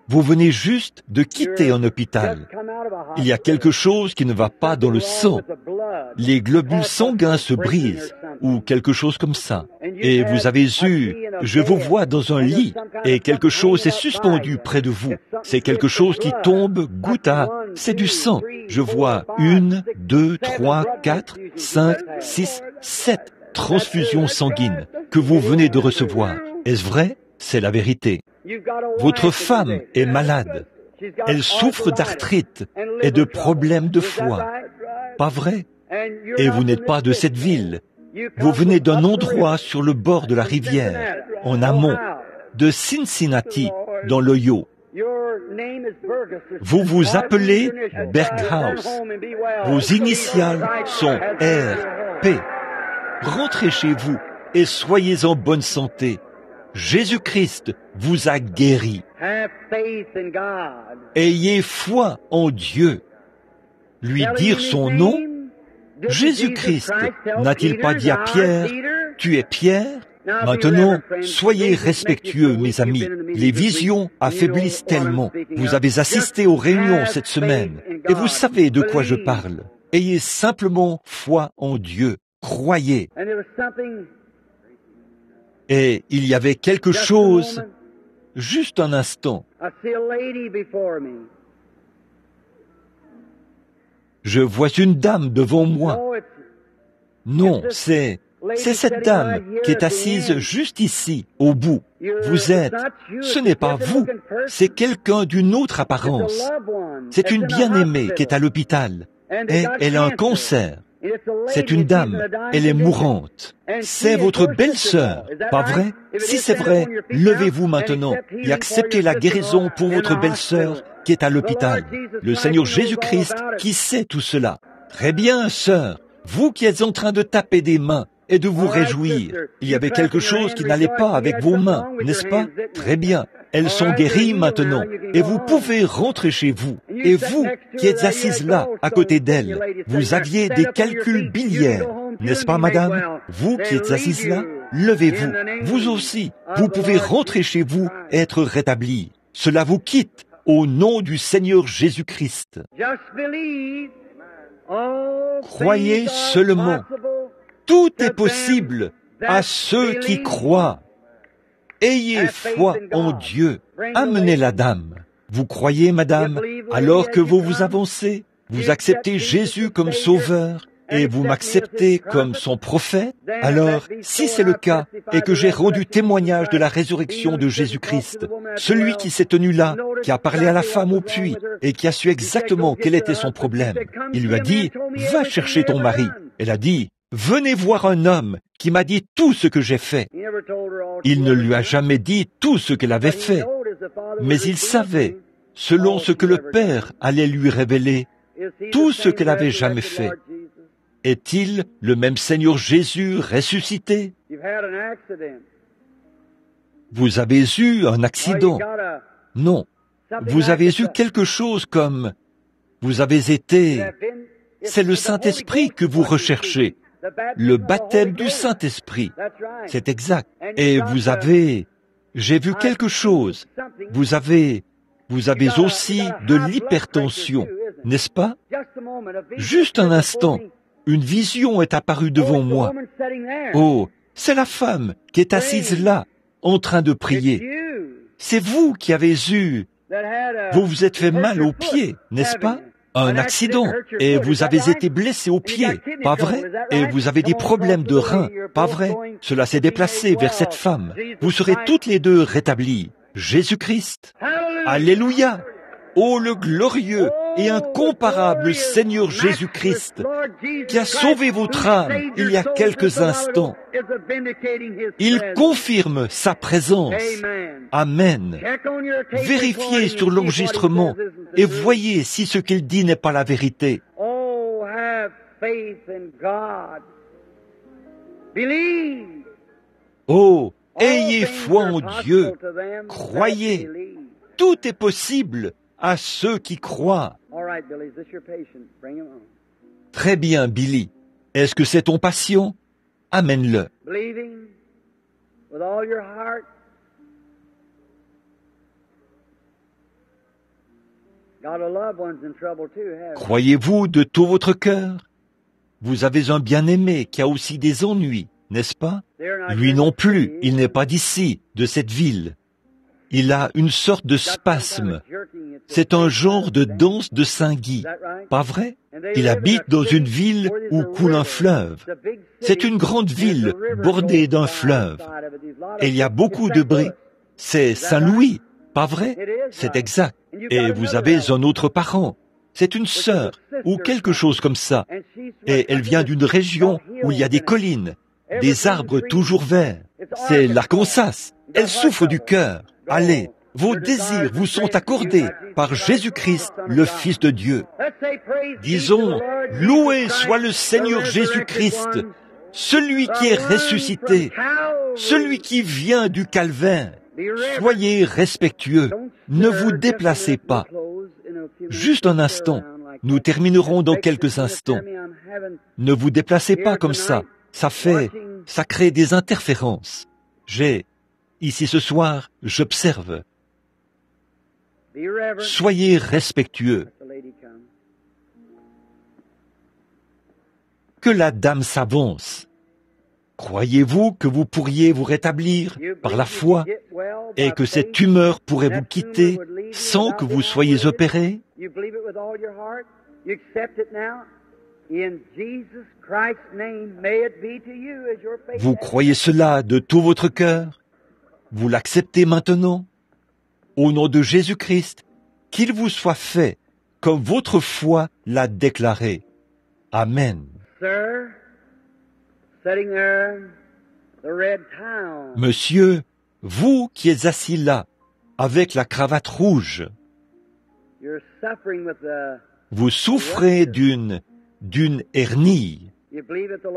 Vous venez juste de quitter un hôpital. Il y a quelque chose qui ne va pas dans le sang. Les globules sanguins se brisent, ou quelque chose comme ça. Et vous avez je vous vois dans un lit, et quelque chose est suspendu près de vous. C'est quelque chose qui tombe goutte à... C'est du sang. Je vois 1, 2, 3, 4, 5, 6, 7 transfusions sanguines que vous venez de recevoir. Est-ce vrai? C'est la vérité. Votre femme est malade. Elle souffre d'arthrite et de problèmes de foie. Pas vrai? Et vous n'êtes pas de cette ville. Vous venez d'un endroit sur le bord de la rivière, en amont, de Cincinnati, dans l'Ohio. Vous vous appelez Berghaus. Vos initiales sont R.P. Rentrez chez vous et soyez en bonne santé. Jésus-Christ vous a guéri. Ayez foi en Dieu. Lui dire son nom. Jésus-Christ n'a-t-il pas dit à Pierre, « Tu es Pierre » Maintenant, soyez respectueux, mes amis. Les visions affaiblissent tellement. Vous avez assisté aux réunions cette semaine et vous savez de quoi je parle. Ayez simplement foi en Dieu. Croyez. Et il y avait quelque chose, juste un instant. Je vois une dame devant moi. Non, c'est cette dame qui est assise juste ici, au bout. Vous êtes, ce n'est pas vous, c'est quelqu'un d'une autre apparence. C'est une bien-aimée qui est à l'hôpital et elle a un cancer. C'est une dame, elle est mourante. C'est votre belle-sœur, pas vrai? Si c'est vrai, levez-vous maintenant et acceptez la guérison pour votre belle-sœur qui est à l'hôpital. Le Seigneur Jésus-Christ qui sait tout cela. Très bien, sœur, vous qui êtes en train de taper des mains et de vous réjouir. Il y avait quelque chose qui n'allait pas avec vos mains, n'est-ce pas? Très bien. Elles sont guéries maintenant et vous pouvez rentrer chez vous. Et vous qui êtes assises là, à côté d'elle, vous aviez des calculs biliaires, n'est-ce pas, madame? Vous qui êtes assises là, levez-vous. Vous aussi, vous pouvez rentrer chez vous et être rétablis. Cela vous quitte au nom du Seigneur Jésus-Christ. Croyez seulement. Tout est possible à ceux qui croient. Ayez foi en Dieu. Amenez la dame. Vous croyez, madame, alors que vous vous avancez, vous acceptez Jésus comme sauveur et vous m'acceptez comme son prophète. Alors, si c'est le cas et que j'ai rendu témoignage de la résurrection de Jésus-Christ, celui qui s'est tenu là, qui a parlé à la femme au puits et qui a su exactement quel était son problème, il lui a dit, « Va chercher ton mari. » Elle a dit, « Venez voir un homme qui m'a dit tout ce que j'ai fait. » Il ne lui a jamais dit tout ce qu'elle avait fait, mais il savait, selon ce que le Père allait lui révéler, tout ce qu'elle avait jamais fait. Est-il le même Seigneur Jésus ressuscité? Vous avez eu un accident. Non, vous avez eu quelque chose comme... Vous avez été... C'est le Saint-Esprit que vous recherchez. Le baptême du Saint-Esprit. C'est exact. Et vous avez... J'ai vu quelque chose. Vous avez aussi de l'hypertension, n'est-ce pas? Juste un instant. Une vision est apparue devant moi. Oh, c'est la femme qui est assise là, en train de prier. C'est vous qui avez eu... Vous vous êtes fait mal au pied, n'est-ce pas? Un accident, et vous avez été blessé au pied, pas vrai? Et vous avez des problèmes de reins, pas vrai? Cela s'est déplacé vers cette femme. Vous serez toutes les deux rétablies. Jésus-Christ. Alléluia! Oh, le glorieux et incomparable Seigneur Jésus-Christ, qui a sauvé votre âme il y a quelques instants. Il confirme sa présence. Amen. Vérifiez sur l'enregistrement et voyez si ce qu'il dit n'est pas la vérité. Oh, ayez foi en Dieu. Croyez. Tout est possible à ceux qui croient. Très bien, Billy. Est-ce que c'est ton patient? Amène-le. Croyez-vous de tout votre cœur? Vous avez un bien-aimé qui a aussi des ennuis, n'est-ce pas? Lui non plus, il n'est pas d'ici, de cette ville. Il a une sorte de spasme. C'est un genre de danse de Saint-Guy, pas vrai? Il habite dans une ville où coule un fleuve. C'est une grande ville bordée d'un fleuve. Et il y a beaucoup de bruit. C'est Saint-Louis, pas vrai? C'est exact. Et vous avez un autre parent. c'est une sœur ou quelque chose comme ça. Et elle vient d'une région où il y a des collines, des arbres toujours verts. C'est l'Arkansas. Elle souffre du cœur. Allez, vos désirs vous sont accordés par Jésus-Christ, le Fils de Dieu. Disons, loué soit le Seigneur Jésus-Christ, celui qui est ressuscité, celui qui vient du calvaire. Soyez respectueux, ne vous déplacez pas. Juste un instant, nous terminerons dans quelques instants. Ne vous déplacez pas comme ça, ça crée des interférences. Ici ce soir, j'observe. Soyez respectueux. Que la dame s'avance. Croyez-vous que vous pourriez vous rétablir par la foi et que cette tumeur pourrait vous quitter sans que vous soyez opéré? Vous croyez cela de tout votre cœur? Vous l'acceptez maintenant? Au nom de Jésus-Christ, qu'il vous soit fait comme votre foi l'a déclaré. Amen. Monsieur, vous qui êtes assis là, avec la cravate rouge, vous souffrez d'une hernie.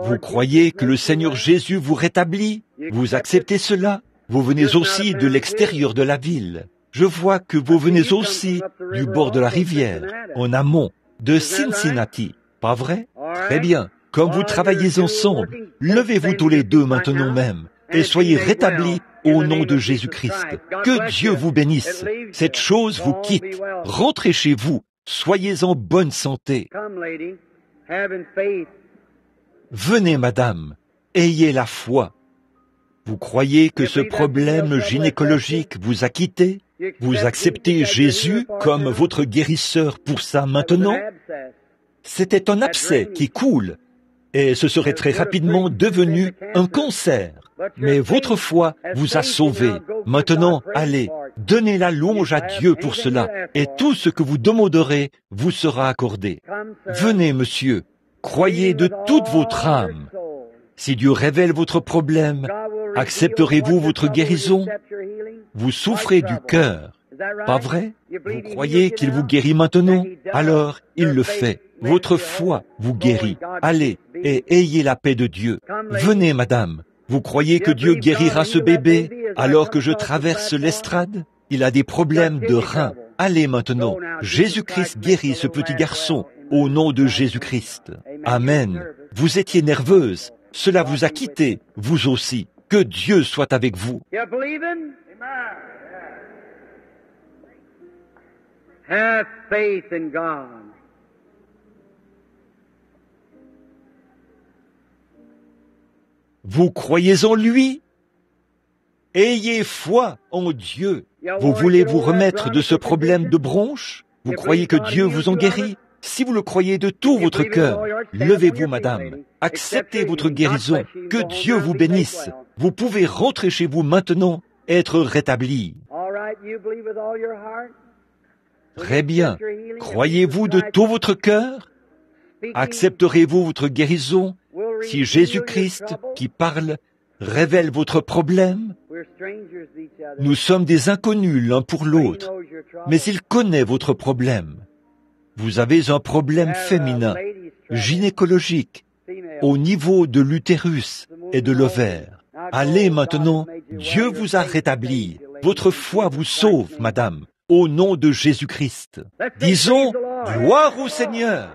Vous croyez que le Seigneur Jésus vous rétablit? Vous acceptez cela? Vous venez aussi de l'extérieur de la ville. Je vois que vous venez aussi du bord de la rivière, en amont, de Cincinnati. Pas vrai? Très bien. Comme vous travaillez ensemble, levez-vous tous les deux maintenant même et soyez rétablis au nom de Jésus-Christ. Que Dieu vous bénisse. Cette chose vous quitte. Rentrez chez vous. Soyez en bonne santé. Venez, madame. Ayez la foi. Vous croyez que ce problème gynécologique vous a quitté? Vous acceptez Jésus comme votre guérisseur pour ça maintenant? C'était un abcès qui coule, et ce serait très rapidement devenu un cancer. Mais votre foi vous a sauvé. Maintenant, allez, donnez la louange à Dieu pour cela, et tout ce que vous demanderez vous sera accordé. Venez, monsieur, croyez de toute votre âme. Si Dieu révèle votre problème, accepterez-vous votre guérison? Vous souffrez du cœur, pas vrai? Vous croyez qu'il vous guérit maintenant? Alors, il le fait. Votre foi vous guérit. Allez, et ayez la paix de Dieu. Venez, madame. Vous croyez que Dieu guérira ce bébé alors que je traverse l'estrade? Il a des problèmes de reins. Allez maintenant. Jésus-Christ guérit ce petit garçon au nom de Jésus-Christ. Amen. Vous étiez nerveuse. Cela vous a quitté, vous aussi. Que Dieu soit avec vous. Have faith in God. Vous croyez en lui? Ayez foi en Dieu. Vous voulez vous remettre de ce problème de bronche? Vous croyez que Dieu vous en guérit? Si vous le croyez de tout votre cœur, levez-vous, madame. Acceptez votre guérison. Que Dieu vous bénisse. Vous pouvez rentrer chez vous maintenant, être rétabli. Très bien. Croyez-vous de tout votre cœur? Accepterez-vous votre guérison si Jésus-Christ, qui parle, révèle votre problème? Nous sommes des inconnus l'un pour l'autre, mais il connaît votre problème. Vous avez un problème féminin, gynécologique, au niveau de l'utérus et de l'ovaire. Allez maintenant, Dieu vous a rétabli. Votre foi vous sauve, madame, au nom de Jésus-Christ. Disons, gloire au Seigneur.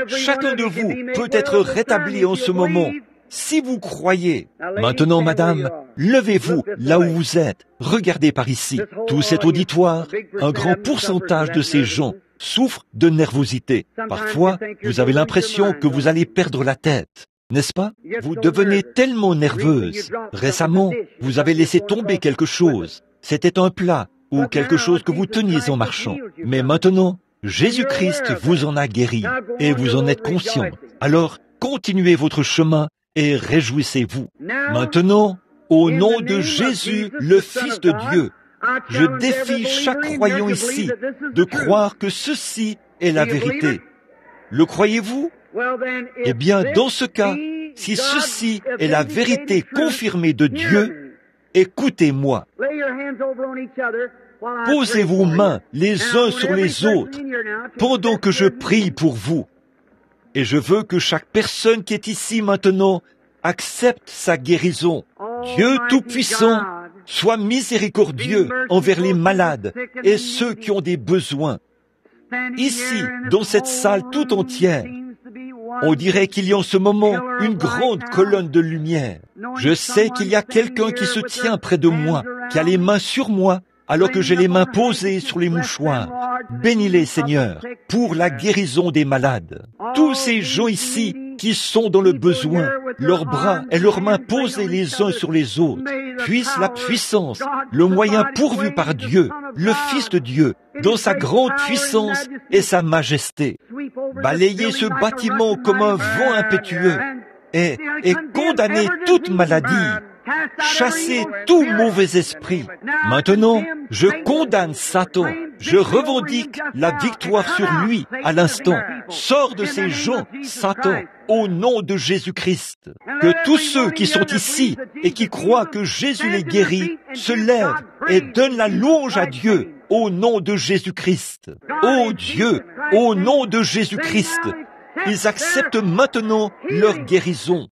Chacun de vous peut être rétabli en ce moment, si vous croyez. Maintenant, madame, levez-vous là où vous êtes. Regardez par ici. Tout cet auditoire, un grand pourcentage de ces gens souffrent de nervosité. Parfois, vous avez l'impression que vous allez perdre la tête, n'est-ce pas? Vous devenez tellement nerveuse. Récemment, vous avez laissé tomber quelque chose. C'était un plat ou quelque chose que vous teniez en marchant. Mais maintenant, Jésus-Christ vous en a guéri et vous en êtes conscient. Alors, continuez votre chemin et réjouissez-vous. Maintenant, au nom de Jésus, le Fils de Dieu, je défie chaque croyant ici de croire que ceci est la vérité. Le croyez-vous? Eh bien, dans ce cas, si ceci est la vérité confirmée de Dieu, écoutez-moi. Posez vos mains les uns sur les autres pendant que je prie pour vous. Et je veux que chaque personne qui est ici maintenant accepte sa guérison. Dieu Tout-Puissant, sois miséricordieux envers les malades et ceux qui ont des besoins. Ici, dans cette salle tout entière, on dirait qu'il y a en ce moment une grande colonne de lumière. Je sais qu'il y a quelqu'un qui se tient près de moi, qui a les mains sur moi, alors que j'ai les mains posées sur les mouchoirs. Bénis-les, Seigneur, pour la guérison des malades. Tous ces gens ici qui sont dans le besoin, leurs bras et leurs mains posés les uns sur les autres, puisse la puissance, le moyen pourvu par Dieu, le Fils de Dieu, dans sa grande puissance et sa majesté, balayer ce bâtiment comme un vent impétueux et condamner toute maladie, chasser tout mauvais esprit. Maintenant, je condamne Satan. Je revendique la victoire sur lui à l'instant. Sors de ces gens, Satan, au nom de Jésus-Christ. Que tous ceux qui sont ici et qui croient que Jésus les guérit se lèvent et donnent la louange à Dieu au nom de Jésus-Christ. Ô Dieu, au nom de Jésus-Christ, ils acceptent maintenant leur guérison.